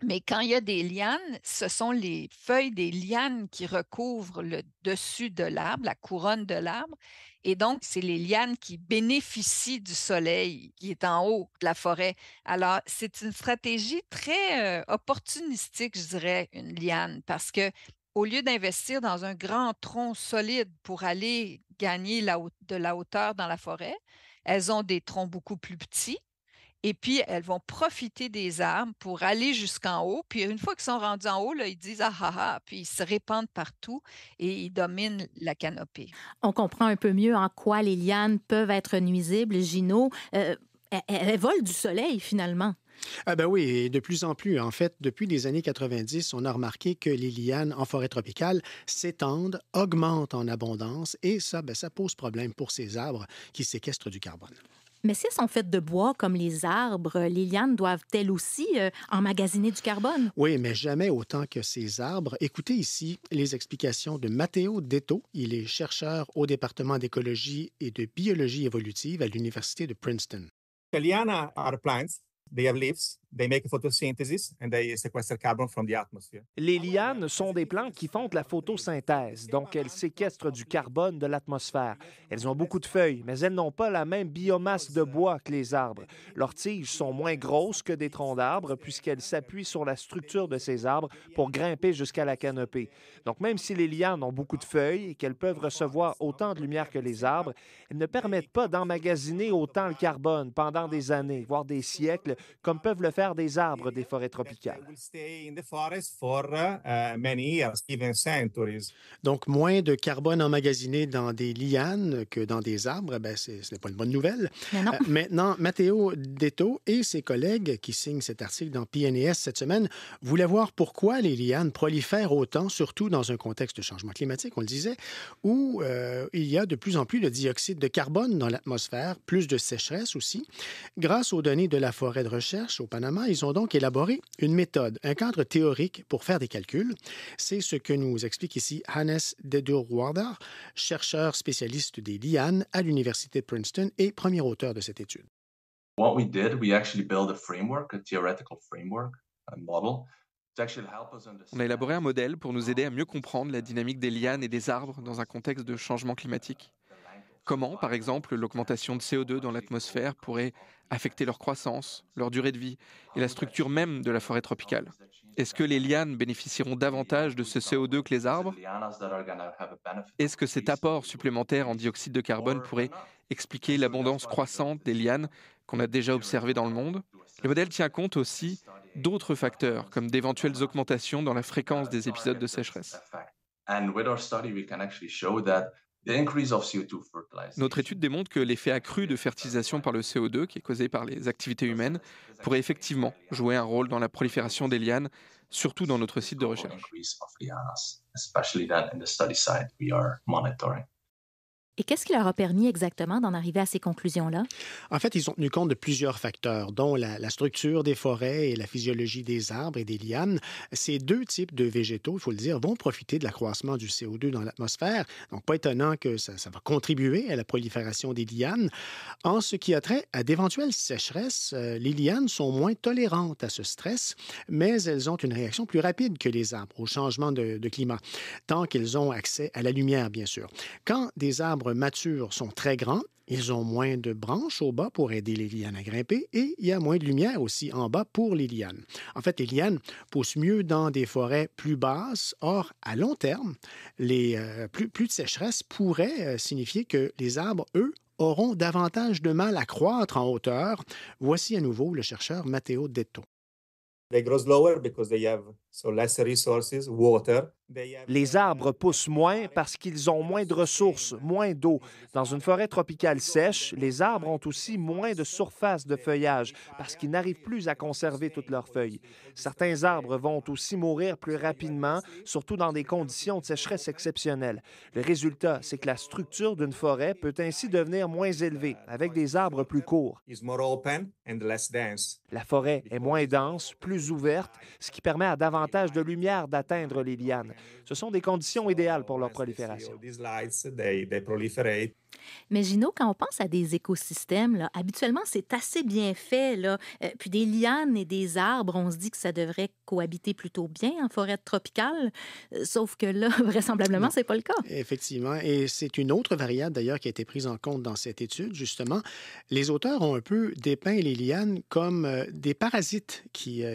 Mais quand il y a des lianes, ce sont les feuilles des lianes qui recouvrent le dessus de l'arbre, la couronne de l'arbre. Et donc, c'est les lianes qui bénéficient du soleil qui est en haut de la forêt. Alors, c'est une stratégie très opportunistique, je dirais, une liane, parce que au lieu d'investir dans un grand tronc solide pour aller gagner de la hauteur dans la forêt, elles ont des troncs beaucoup plus petits. Et puis, elles vont profiter des arbres pour aller jusqu'en haut. Puis, une fois qu'ils sont rendus en haut, là, ils disent ah ah ah, puis ils se répandent partout et ils dominent la canopée. On comprend un peu mieux en quoi les lianes peuvent être nuisibles, Gino. Elles volent du soleil, finalement. Ah ben oui, et de plus en plus. En fait, depuis les années 90, on a remarqué que les lianes en forêt tropicale s'étendent, augmentent en abondance, et ça, ça pose problème pour ces arbres qui séquestrent du carbone. Mais si elles sont faites de bois comme les arbres, les lianes doivent-elles aussi emmagasiner du carbone? Oui, mais jamais autant que ces arbres. Écoutez ici les explications de Matteo Detto. Il est chercheur au département d'écologie et de biologie évolutive à l'Université de Princeton. The liana are plants. They have leaves. They make photosynthesis and they sequester carbon from the atmosphere. Les lianes sont des plantes qui font de la photosynthèse, donc elles séquestrent du carbone de l'atmosphère. Elles ont beaucoup de feuilles, mais elles n'ont pas la même biomasse de bois que les arbres. Leurs tiges sont moins grosses que des troncs d'arbres puisqu'elles s'appuient sur la structure de ces arbres pour grimper jusqu'à la canopée. Donc même si les lianes ont beaucoup de feuilles et qu'elles peuvent recevoir autant de lumière que les arbres, elles ne permettent pas d'emmagasiner autant le carbone pendant des années, voire des siècles, comme peuvent le faire des arbres des forêts tropicales. Donc, moins de carbone emmagasiné dans des lianes que dans des arbres, ce n'est pas une bonne nouvelle. Mais non. Maintenant, Matteo Detto et ses collègues qui signent cet article dans PNAS cette semaine voulaient voir pourquoi les lianes prolifèrent autant, surtout dans un contexte de changement climatique, on le disait, où il y a de plus en plus de dioxyde de carbone dans l'atmosphère, plus de sécheresse aussi. Grâce aux données de la forêt de recherche au Panama, ils ont donc élaboré une méthode, un cadre théorique pour faire des calculs. C'est ce que nous explique ici Hannes Dedurwaarder, chercheur spécialiste des lianes à l'Université de Princeton et premier auteur de cette étude. What we did, we actually built a framework, a theoretical framework, a model. On a élaboré un modèle pour nous aider à mieux comprendre la dynamique des lianes et des arbres dans un contexte de changement climatique. Comment, par exemple, l'augmentation de CO2 dans l'atmosphère pourrait affecter leur croissance, leur durée de vie et la structure même de la forêt tropicale. Est-ce que les lianes bénéficieront davantage de ce CO2 que les arbres? Est-ce que cet apport supplémentaire en dioxyde de carbone pourrait expliquer l'abondance croissante des lianes qu'on a déjà observée dans le monde? Le modèle tient compte aussi d'autres facteurs, comme d'éventuelles augmentations dans la fréquence des épisodes de sécheresse. Notre étude démontre que l'effet accru de fertilisation par le CO2, qui est causé par les activités humaines, pourrait effectivement jouer un rôle dans la prolifération des lianes, surtout dans notre site de recherche. Et qu'est-ce qui leur a permis exactement d'en arriver à ces conclusions-là? En fait, ils ont tenu compte de plusieurs facteurs, dont la structure des forêts et la physiologie des arbres et des lianes. Ces deux types de végétaux, il faut le dire, vont profiter de l'accroissement du CO2 dans l'atmosphère. Donc, pas étonnant que ça va contribuer à la prolifération des lianes. En ce qui a trait à d'éventuelles sécheresses, les lianes sont moins tolérantes à ce stress, mais elles ont une réaction plus rapide que les arbres au changement de climat, tant qu'ils ont accès à la lumière, bien sûr. Quand des arbres matures sont très grands, ils ont moins de branches au bas pour aider les lianes à grimper et il y a moins de lumière aussi en bas pour les lianes. En fait, les lianes poussent mieux dans des forêts plus basses. Or, à long terme, plus de sécheresse pourrait signifier que les arbres, eux, auront davantage de mal à croître en hauteur. Voici à nouveau le chercheur Matteo Detto. They grow slower because they have lesser resources, water, Les arbres poussent moins parce qu'ils ont moins de ressources, moins d'eau. Dans une forêt tropicale sèche, les arbres ont aussi moins de surface de feuillage parce qu'ils n'arrivent plus à conserver toutes leurs feuilles. Certains arbres vont aussi mourir plus rapidement, surtout dans des conditions de sécheresse exceptionnelles. Le résultat, c'est que la structure d'une forêt peut ainsi devenir moins élevée, avec des arbres plus courts. La forêt est moins dense, plus ouverte, ce qui permet à davantage de lumière d'atteindre les lianes. Ce sont des conditions idéales pour leur prolifération. Mais Gino, quand on pense à des écosystèmes, là, habituellement, c'est assez bien fait. Là. Puis des lianes et des arbres, on se dit que ça devrait cohabiter plutôt bien en forêt tropicale. Sauf que là, vraisemblablement, c'est pas le cas. Effectivement. Et c'est une autre variable, d'ailleurs, qui a été prise en compte dans cette étude, justement. Les auteurs ont un peu dépeint les lianes comme des parasites qui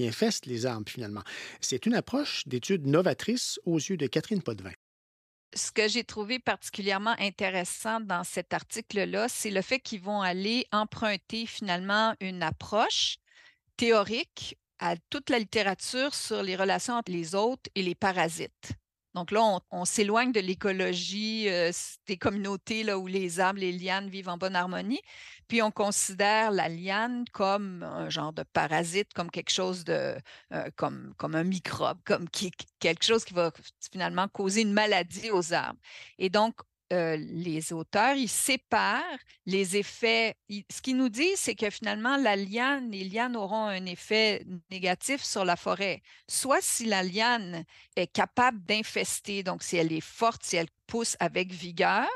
infestent les arbres, finalement. C'est une approche d'étude novatrice aux yeux de Catherine Potvin. Ce que j'ai trouvé particulièrement intéressant dans cet article-là, c'est le fait qu'ils vont aller emprunter finalement une approche théorique à toute la littérature sur les relations entre les hôtes et les parasites. Donc là, on s'éloigne de l'écologie des communautés là, où les arbres, les lianes vivent en bonne harmonie, puis on considère la liane comme un genre de parasite, comme quelque chose de, comme un microbe, comme quelque chose qui va finalement causer une maladie aux arbres. Et donc, les auteurs, ils séparent les effets. Ce qu'ils nous disent, c'est que finalement, les lianes auront un effet négatif sur la forêt. Soit si la liane est capable d'infester, donc si elle est forte, si elle pousse avec vigueur,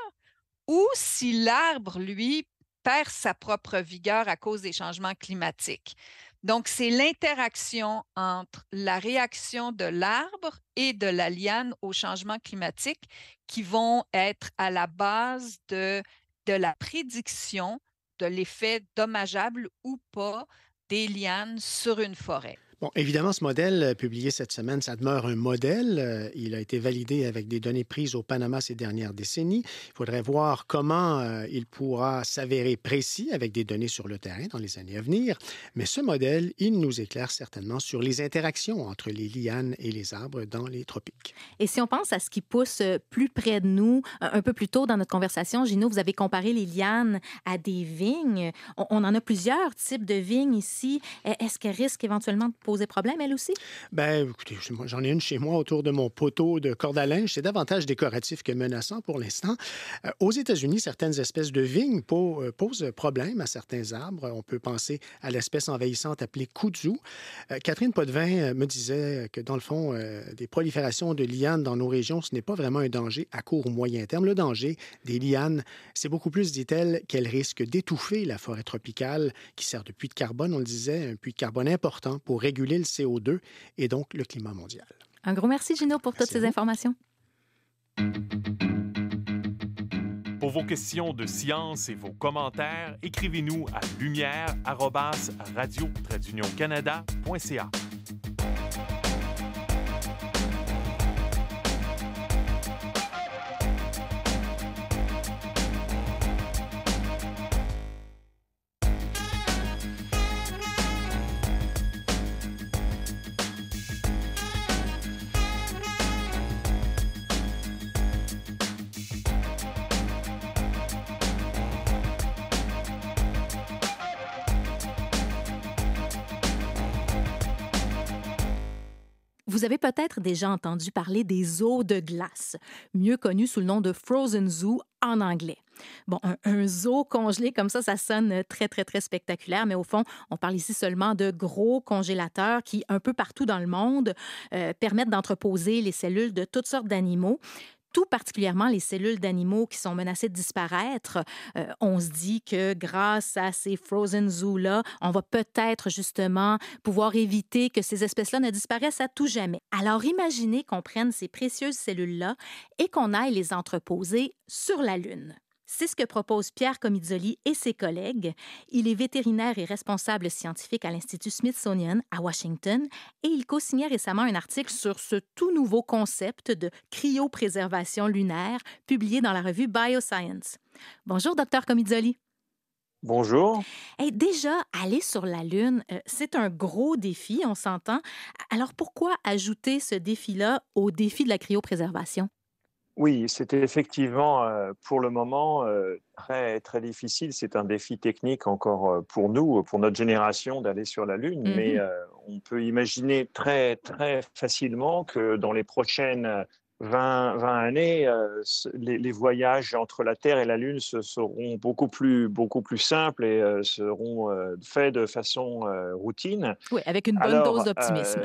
ou si l'arbre, lui, perd sa propre vigueur à cause des changements climatiques. Donc, c'est l'interaction entre la réaction de l'arbre et de la liane au changement climatique qui vont être à la base de la prédiction de l'effet dommageable ou pas des lianes sur une forêt. Bon, évidemment, ce modèle publié cette semaine, ça demeure un modèle. Il a été validé avec des données prises au Panama ces dernières décennies. Il faudrait voir comment il pourra s'avérer précis avec des données sur le terrain dans les années à venir. Mais ce modèle, il nous éclaire certainement sur les interactions entre les lianes et les arbres dans les tropiques. Et si on pense à ce qui pousse plus près de nous, un peu plus tôt dans notre conversation, Gino, vous avez comparé les lianes à des vignes. On en a plusieurs types de vignes ici. Est-ce qu'elles risquent éventuellement de poser problème, elle aussi? Bien, écoutez, j'en ai une chez moi autour de mon poteau de corde à linge. C'est davantage décoratif que menaçant pour l'instant. Aux États-Unis, certaines espèces de vignes posent problème à certains arbres. On peut penser à l'espèce envahissante appelée kudzu. Catherine Potvin me disait que, dans le fond, des proliférations de lianes dans nos régions, ce n'est pas vraiment un danger à court ou moyen terme. Le danger des lianes, c'est beaucoup plus, dit-elle, qu'elles risquent d'étouffer la forêt tropicale qui sert de puits de carbone, on le disait, un puits de carbone important pour réguler le CO2 et donc le climat mondial. Un gros merci, Gino, pour toutes ces informations. Pour vos questions de science et vos commentaires, écrivez-nous à lumière@radio-canada.ca. Vous avez peut-être déjà entendu parler des zoos de glace, mieux connus sous le nom de Frozen Zoo en anglais. Bon, un zoo congelé comme ça sonne très, très, très spectaculaire, mais au fond, on parle ici seulement de gros congélateurs qui, un peu partout dans le monde, permettent d'entreposer les cellules de toutes sortes d'animaux. Tout particulièrement les cellules d'animaux qui sont menacées de disparaître. On se dit que grâce à ces Frozen Zoos-là, on va peut-être justement pouvoir éviter que ces espèces-là ne disparaissent à tout jamais. Alors imaginez qu'on prenne ces précieuses cellules-là et qu'on aille les entreposer sur la Lune. C'est ce que propose Pierre Comizzoli et ses collègues. Il est vétérinaire et responsable scientifique à l'Institut Smithsonian à Washington et il co-signait récemment un article sur ce tout nouveau concept de cryopréservation lunaire publié dans la revue Bioscience. Bonjour, Dr Comizzoli. Bonjour. Et déjà, aller sur la Lune, c'est un gros défi, on s'entend. Alors pourquoi ajouter ce défi-là au défi de la cryopréservation? Oui, c'était effectivement pour le moment très, très difficile. C'est un défi technique encore pour nous, pour notre génération, d'aller sur la Lune. Mais Mhm. on peut imaginer très, très facilement que dans les prochaines 20 années, les voyages entre la Terre et la Lune seront beaucoup plus simples et seront faits de façon routine. Oui, avec une bonne dose Alors, d'optimisme.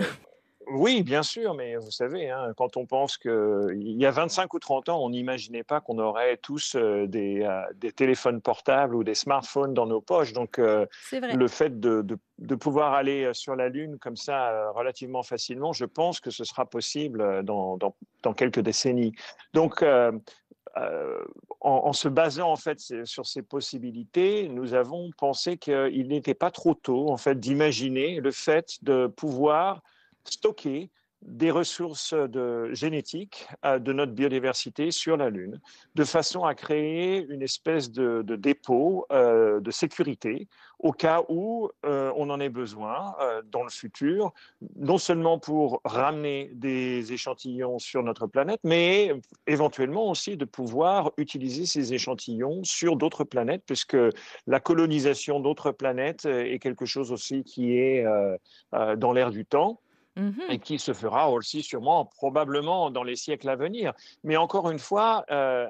oui, bien sûr, mais vous savez, hein, quand on pense qu'il y a 25 ou 30 ans, on n'imaginait pas qu'on aurait tous des téléphones portables ou des smartphones dans nos poches. Donc, C'est vrai. le fait de pouvoir aller sur la Lune comme ça relativement facilement, je pense que ce sera possible dans quelques décennies. Donc, en se basant en fait sur ces possibilités, nous avons pensé qu'il n'était pas trop tôt en fait d'imaginer le fait de pouvoir stocker des ressources génétiques de notre biodiversité sur la Lune, de façon à créer une espèce de dépôt de sécurité au cas où on en ait besoin dans le futur, non seulement pour ramener des échantillons sur notre planète, mais éventuellement aussi de pouvoir utiliser ces échantillons sur d'autres planètes, puisque la colonisation d'autres planètes est quelque chose aussi qui est dans l'air du temps et Mhm. qui se fera aussi sûrement, probablement dans les siècles à venir. Mais encore une fois,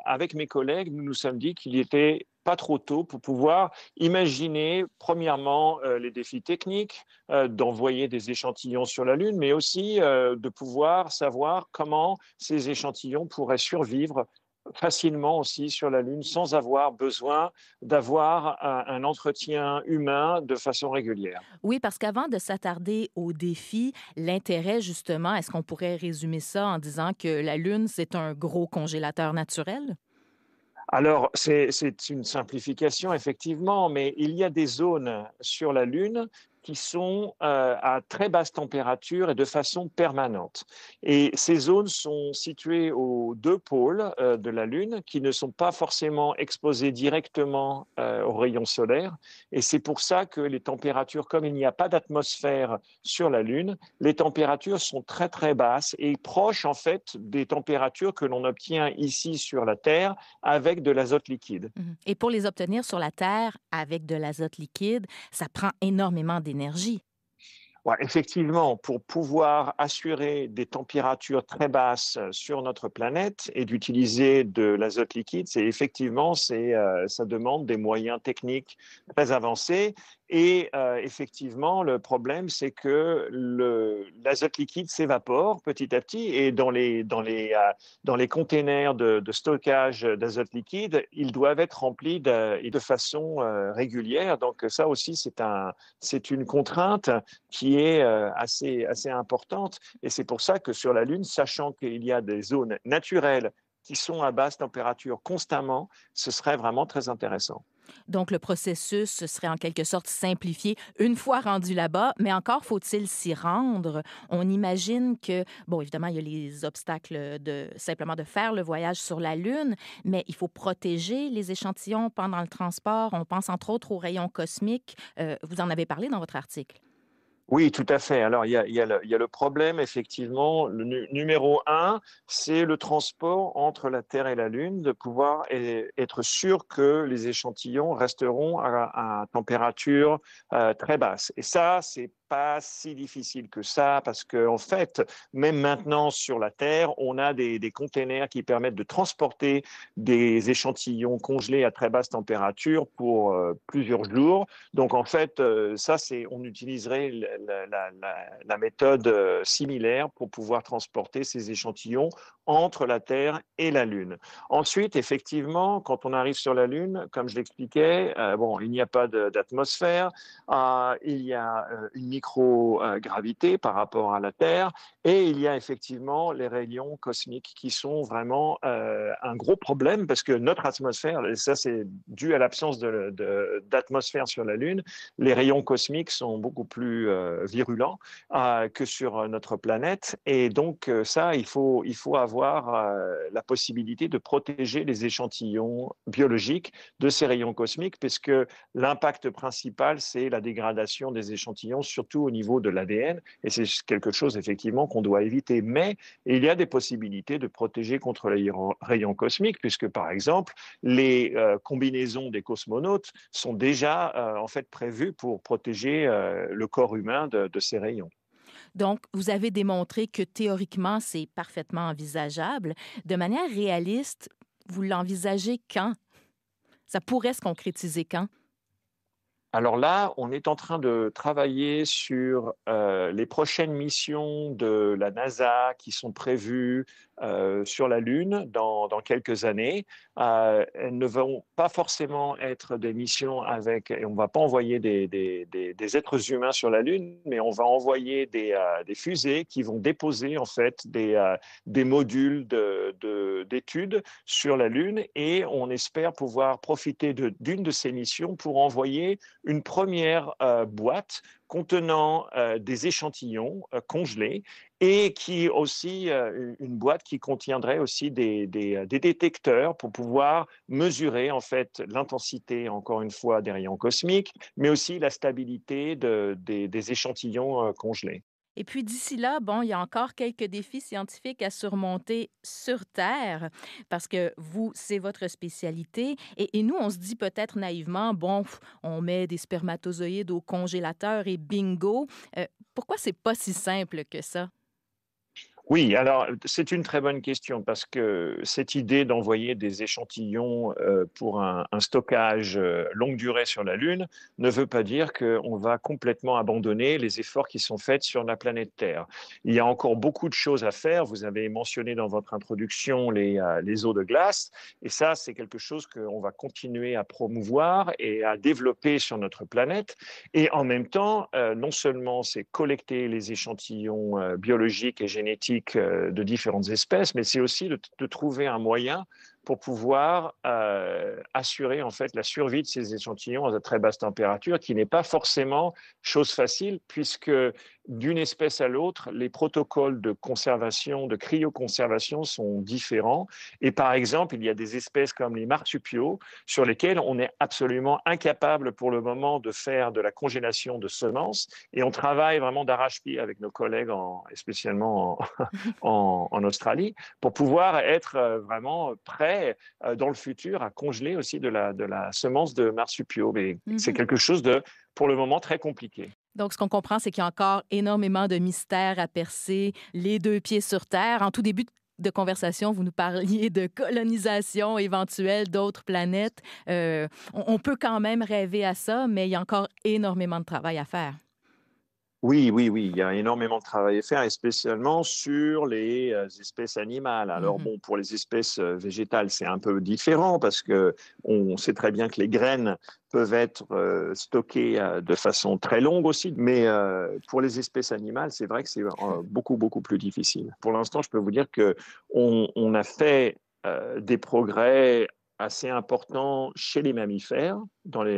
avec mes collègues, nous nous sommes dit qu'il n'était pas trop tôt pour pouvoir imaginer, premièrement, les défis techniques d'envoyer des échantillons sur la Lune, mais aussi de pouvoir savoir comment ces échantillons pourraient survivre facilement aussi sur la Lune sans avoir besoin d'avoir un entretien humain de façon régulière. Oui, parce qu'avant de s'attarder au défi, l'intérêt, justement, est-ce qu'on pourrait résumer ça en disant que la Lune, c'est un gros congélateur naturel? Alors, c'est une simplification, effectivement, mais il y a des zones sur la Lune qui sont à très basse température et de façon permanente. Et ces zones sont situées aux deux pôles de la Lune qui ne sont pas forcément exposés directement aux rayons solaires. Et c'est pour ça que les températures, comme il n'y a pas d'atmosphère sur la Lune, les températures sont très très basses et proches en fait des températures que l'on obtient ici sur la Terre avec de l'azote liquide. Mhm. Et pour les obtenir sur la Terre avec de l'azote liquide, ça prend énormément d'énergie. Ouais, effectivement, pour pouvoir assurer des températures très basses sur notre planète et d'utiliser de l'azote liquide, ça demande des moyens techniques très avancés. Et effectivement, le problème, c'est que l'azote liquide s'évapore petit à petit et dans les containers de stockage d'azote liquide, ils doivent être remplis de façon régulière. Donc ça aussi, c'est une contrainte qui est assez importante. Et c'est pour ça que sur la Lune, sachant qu'il y a des zones naturelles qui sont à basse température constamment, ce serait vraiment très intéressant. Donc, le processus serait en quelque sorte simplifié une fois rendu là-bas, mais encore faut-il s'y rendre. On imagine que, bon, évidemment, il y a les obstacles de simplement de faire le voyage sur la Lune, mais il faut protéger les échantillons pendant le transport. On pense entre autres aux rayons cosmiques. Vous en avez parlé dans votre article. Oui, tout à fait. Alors, il y a le problème, effectivement. Numéro un, c'est le transport entre la Terre et la Lune, de pouvoir être sûr que les échantillons resteront à température très basse. Et ça, c'est pas si difficile que ça, parce qu'en fait, même maintenant sur la Terre, on a des containers qui permettent de transporter des échantillons congelés à très basse température pour plusieurs jours. Donc en fait, on utiliserait la méthode similaire pour pouvoir transporter ces échantillons entre la Terre et la Lune. Ensuite, effectivement, quand on arrive sur la Lune, comme je l'expliquais, bon, il n'y a pas d'atmosphère, il y a une microgravité par rapport à la Terre, et il y a effectivement les rayons cosmiques qui sont vraiment un gros problème parce que notre atmosphère, et ça c'est dû à l'absence d'atmosphère sur la Lune, les rayons cosmiques sont beaucoup plus virulents que sur notre planète, et donc ça, il faut avoir la possibilité de protéger les échantillons biologiques de ces rayons cosmiques, puisque l'impact principal, c'est la dégradation des échantillons, surtout au niveau de l'ADN, et c'est quelque chose effectivement qu'on doit éviter. Mais il y a des possibilités de protéger contre les rayons cosmiques, puisque par exemple, les combinaisons des cosmonautes sont déjà en fait prévues pour protéger le corps humain de ces rayons. Donc, vous avez démontré que théoriquement, c'est parfaitement envisageable. De manière réaliste, vous l'envisagez quand? Ça pourrait se concrétiser quand? Alors là, on est en train de travailler sur les prochaines missions de la NASA qui sont prévues sur la Lune dans quelques années. Elles ne vont pas forcément être des missions et on ne va pas envoyer des êtres humains sur la Lune, mais on va envoyer des fusées qui vont déposer en fait des modules d'études sur la Lune, et on espère pouvoir profiter d'une de ces missions pour envoyer une première boîte contenant des échantillons congelés, et qui aussi une boîte qui contiendrait aussi des détecteurs pour pouvoir mesurer en fait l'intensité, encore une fois, des rayons cosmiques, mais aussi la stabilité des échantillons congelés. Et puis d'ici là, bon, il y a encore quelques défis scientifiques à surmonter sur Terre, parce que vous, c'est votre spécialité. Et nous, on se dit peut-être naïvement, bon, on met des spermatozoïdes au congélateur et bingo. Pourquoi c'est pas si simple que ça? Oui, alors c'est une très bonne question, parce que cette idée d'envoyer des échantillons pour un stockage longue durée sur la Lune ne veut pas dire qu'on va complètement abandonner les efforts qui sont faits sur la planète Terre. Il y a encore beaucoup de choses à faire. Vous avez mentionné dans votre introduction les eaux de glace, et ça, c'est quelque chose qu'on va continuer à promouvoir et à développer sur notre planète. Et en même temps, non seulement c'est collecter les échantillons biologiques et génétiques de différentes espèces, mais c'est aussi de trouver un moyen pour pouvoir assurer en fait la survie de ces échantillons à très basse température, qui n'est pas forcément chose facile, puisque d'une espèce à l'autre, les protocoles de conservation, de cryoconservation sont différents. Et par exemple, il y a des espèces comme les marsupiaux sur lesquelles on est absolument incapable pour le moment de faire de la congélation de semences. Et on travaille vraiment d'arrache-pied avec nos collègues, spécialement en Australie, pour pouvoir être vraiment prêts dans le futur à congeler aussi de la semence de marsupiaux. Mais c'est quelque chose de, pour le moment, très compliqué. Donc, ce qu'on comprend, c'est qu'il y a encore énormément de mystères à percer, les deux pieds sur Terre. En tout début de conversation, vous nous parliez de colonisation éventuelle d'autres planètes. On peut quand même rêver à ça, mais il y a encore énormément de travail à faire. Oui, il y a énormément de travail à faire, et spécialement sur les espèces animales. Alors bon, pour les espèces végétales, c'est un peu différent, parce qu'on sait très bien que les graines peuvent être stockées de façon très longue aussi, mais pour les espèces animales, c'est vrai que c'est beaucoup plus difficile. Pour l'instant, je peux vous dire qu'on a fait des progrès assez importants chez les mammifères,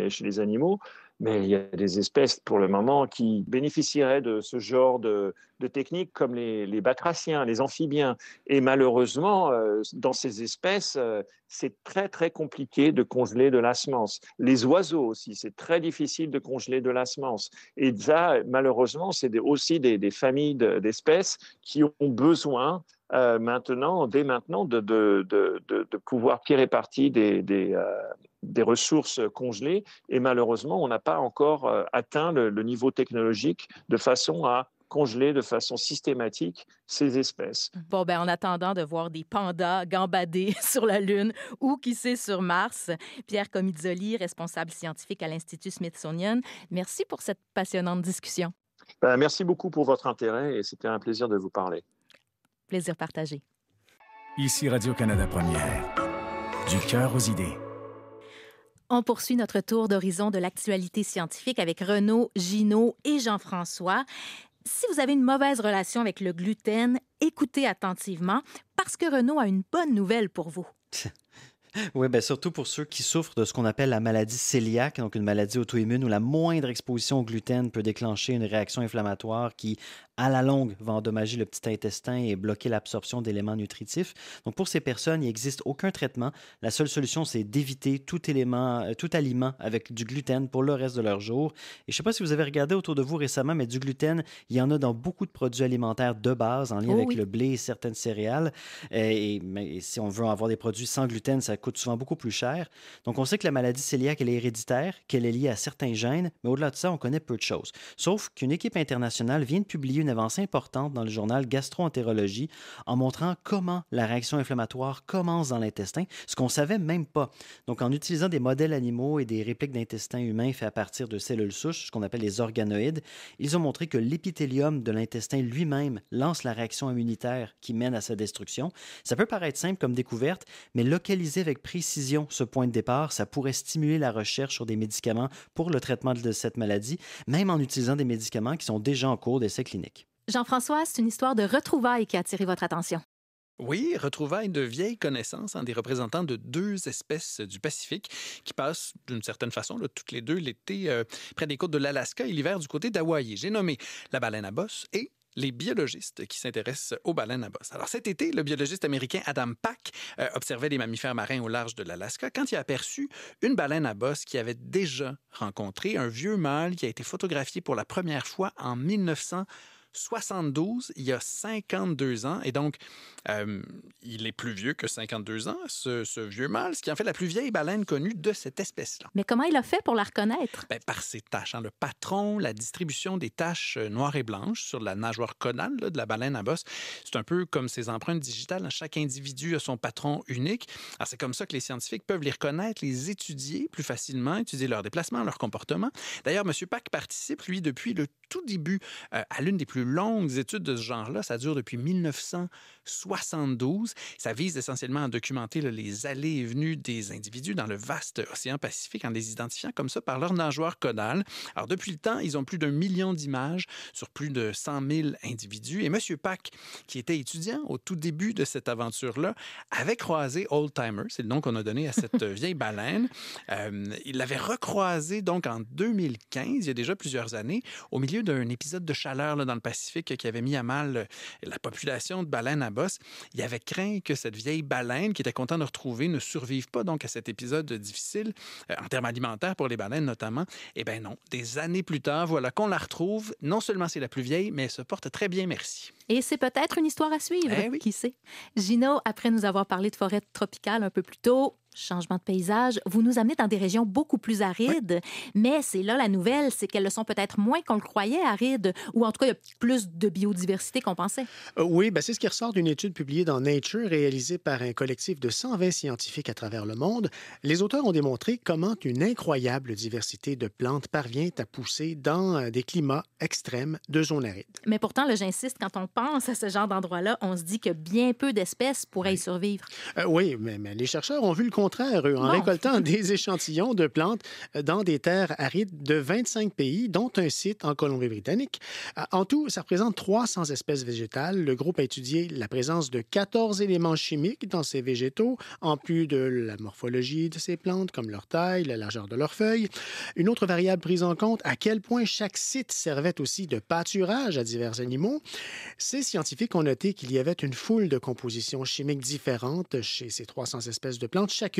chez les animaux, mais il y a des espèces pour le moment qui bénéficieraient de ce genre de techniques, comme les batraciens, les amphibiens. Et malheureusement, dans ces espèces, c'est très compliqué de congeler de la semence. Les oiseaux aussi, c'est très difficile de congeler de la semence. Et ça, malheureusement, c'est aussi des familles d'espèces qui ont besoin dès maintenant, de pouvoir tirer parti des ressources congelées, et malheureusement, on n'a pas encore atteint le niveau technologique de façon à congeler de façon systématique ces espèces. Bon, en attendant de voir des pandas gambader sur la Lune ou, qui sait, sur Mars, Pierre Comizzoli, responsable scientifique à l'Institut Smithsonian, merci pour cette passionnante discussion. Merci beaucoup pour votre intérêt, et c'était un plaisir de vous parler. Plaisir partagé. Ici Radio-Canada Première. Du cœur aux idées. On poursuit notre tour d'horizon de l'actualité scientifique avec Renaud, Gino et Jean-François. Si vous avez une mauvaise relation avec le gluten, écoutez attentivement parce que Renaud a une bonne nouvelle pour vous. Oui, bien surtout pour ceux qui souffrent de ce qu'on appelle la maladie cœliaque, donc une maladie auto-immune où la moindre exposition au gluten peut déclencher une réaction inflammatoire qui, à la longue, va endommager le petit intestin et bloquer l'absorption d'éléments nutritifs. Donc pour ces personnes, il n'existe aucun traitement. La seule solution, c'est d'éviter tout aliment avec du gluten pour le reste de leur jour. Et je ne sais pas si vous avez regardé autour de vous récemment, mais du gluten, il y en a dans beaucoup de produits alimentaires de base en lien avec le blé et certaines céréales. Mais si on veut avoir des produits sans gluten, ça coûte souvent beaucoup plus cher. Donc, on sait que la maladie cœliaque, elle est héréditaire, qu'elle est liée à certains gènes, mais au-delà de ça, on connaît peu de choses. Sauf qu'une équipe internationale vient de publier une avancée importante dans le journal Gastroentérologie en montrant comment la réaction inflammatoire commence dans l'intestin, ce qu'on ne savait même pas. Donc, en utilisant des modèles animaux et des répliques d'intestin humain faits à partir de cellules souches, ce qu'on appelle les organoïdes, ils ont montré que l'épithélium de l'intestin lui-même lance la réaction immunitaire qui mène à sa destruction. Ça peut paraître simple comme découverte, mais localiser avec précision ce point de départ, ça pourrait stimuler la recherche sur des médicaments pour le traitement de cette maladie, même en utilisant des médicaments qui sont déjà en cours d'essai clinique. Jean-François, c'est une histoire de retrouvailles qui a attiré votre attention. Oui, retrouvailles de vieilles connaissances des représentants de 2 espèces du Pacifique qui passent d'une certaine façon, toutes les deux, l'été près des côtes de l'Alaska et l'hiver du côté d'Hawaï. J'ai nommé la baleine à bosse et les biologistes qui s'intéressent aux baleines à bosse. Alors cet été, le biologiste américain Adam Pack observait les mammifères marins au large de l'Alaska quand il a aperçu une baleine à bosse qui avait déjà rencontré un vieux mâle qui a été photographié pour la première fois en 1972, il y a 52 ans. Et donc, il est plus vieux que 52 ans, ce vieux mâle, ce qui en fait la plus vieille baleine connue de cette espèce-là. Mais comment il a fait pour la reconnaître? Par ses taches. Le patron, la distribution des taches noires et blanches sur la nageoire caudale de la baleine à bosse, c'est un peu comme ses empreintes digitales. Chaque individu a son patron unique. Alors, c'est comme ça que les scientifiques peuvent les reconnaître, les étudier plus facilement, étudier leurs déplacements, leur comportement. D'ailleurs, M. Pack participe, lui, depuis le tout début à l'une des plus longues études de ce genre-là. Ça dure depuis 1972. Ça vise essentiellement à documenter les allées et venues des individus dans le vaste océan Pacifique en les identifiant comme ça par leur nageoire caudale. Alors, depuis le temps, ils ont plus d'1 million d'images sur plus de 100 000 individus. Et M. Pack, qui était étudiant au tout début de cette aventure-là, avait croisé Old Timer, c'est le nom qu'on a donné à cette vieille baleine. Il l'avait recroisé donc en 2015, il y a déjà plusieurs années, au milieu d'un épisode de chaleur dans le Pacifique qui avait mis à mal la population de baleines à bosse. Il avait craint que cette vieille baleine, qui était content de retrouver, ne survive pas donc à cet épisode difficile, en termes alimentaires pour les baleines notamment. Eh bien non, des années plus tard, voilà qu'on la retrouve. Non seulement c'est la plus vieille, mais elle se porte très bien, merci. Et c'est peut-être une histoire à suivre, oui. Qui sait? Gino, après nous avoir parlé de forêt tropicale un peu plus tôt, changement de paysage, vous nous amenez dans des régions beaucoup plus arides, mais c'est là la nouvelle, c'est qu'elles le sont peut-être moins qu'on le croyait arides, ou en tout cas, il y a plus de biodiversité qu'on pensait. Oui, c'est ce qui ressort d'une étude publiée dans Nature, réalisée par un collectif de 120 scientifiques à travers le monde. Les auteurs ont démontré comment une incroyable diversité de plantes parvient à pousser dans des climats extrêmes de zones arides. Mais pourtant, là, j'insiste, quand on pense à ce genre d'endroit-là, on se dit que bien peu d'espèces pourraient y survivre. Oui, mais les chercheurs ont vu le contraire, eux, en récoltant des échantillons de plantes dans des terres arides de 25 pays, dont un site en Colombie-Britannique. En tout, ça représente 300 espèces végétales. Le groupe a étudié la présence de 14 éléments chimiques dans ces végétaux, en plus de la morphologie de ces plantes, comme leur taille, la largeur de leurs feuilles. Une autre variable prise en compte, à quel point chaque site servait aussi de pâturage à divers animaux. Ces scientifiques ont noté qu'il y avait une foule de compositions chimiques différentes chez ces 300 espèces de plantes, chacune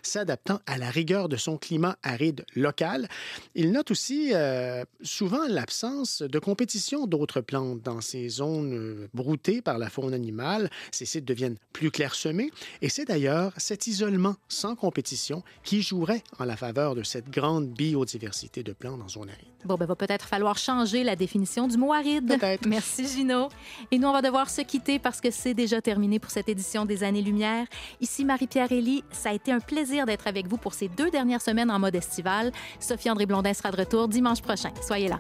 s'adaptant à la rigueur de son climat aride local. Ils notent aussi souvent l'absence de compétition d'autres plantes dans ces zones broutées par la faune animale. Ces sites deviennent plus clairsemés et c'est d'ailleurs cet isolement sans compétition qui jouerait en la faveur de cette grande biodiversité de plantes en zone aride. Bon, va peut-être falloir changer la définition du mot aride. Peut-être. Merci, Gino. Et nous, on va devoir se quitter parce que c'est déjà terminé pour cette édition des Années-Lumière. Ici Marie-Pierre Elie. Ça a été un plaisir d'être avec vous pour ces 2 dernières semaines en mode estival. Sophie-André Blondin sera de retour dimanche prochain. Soyez là.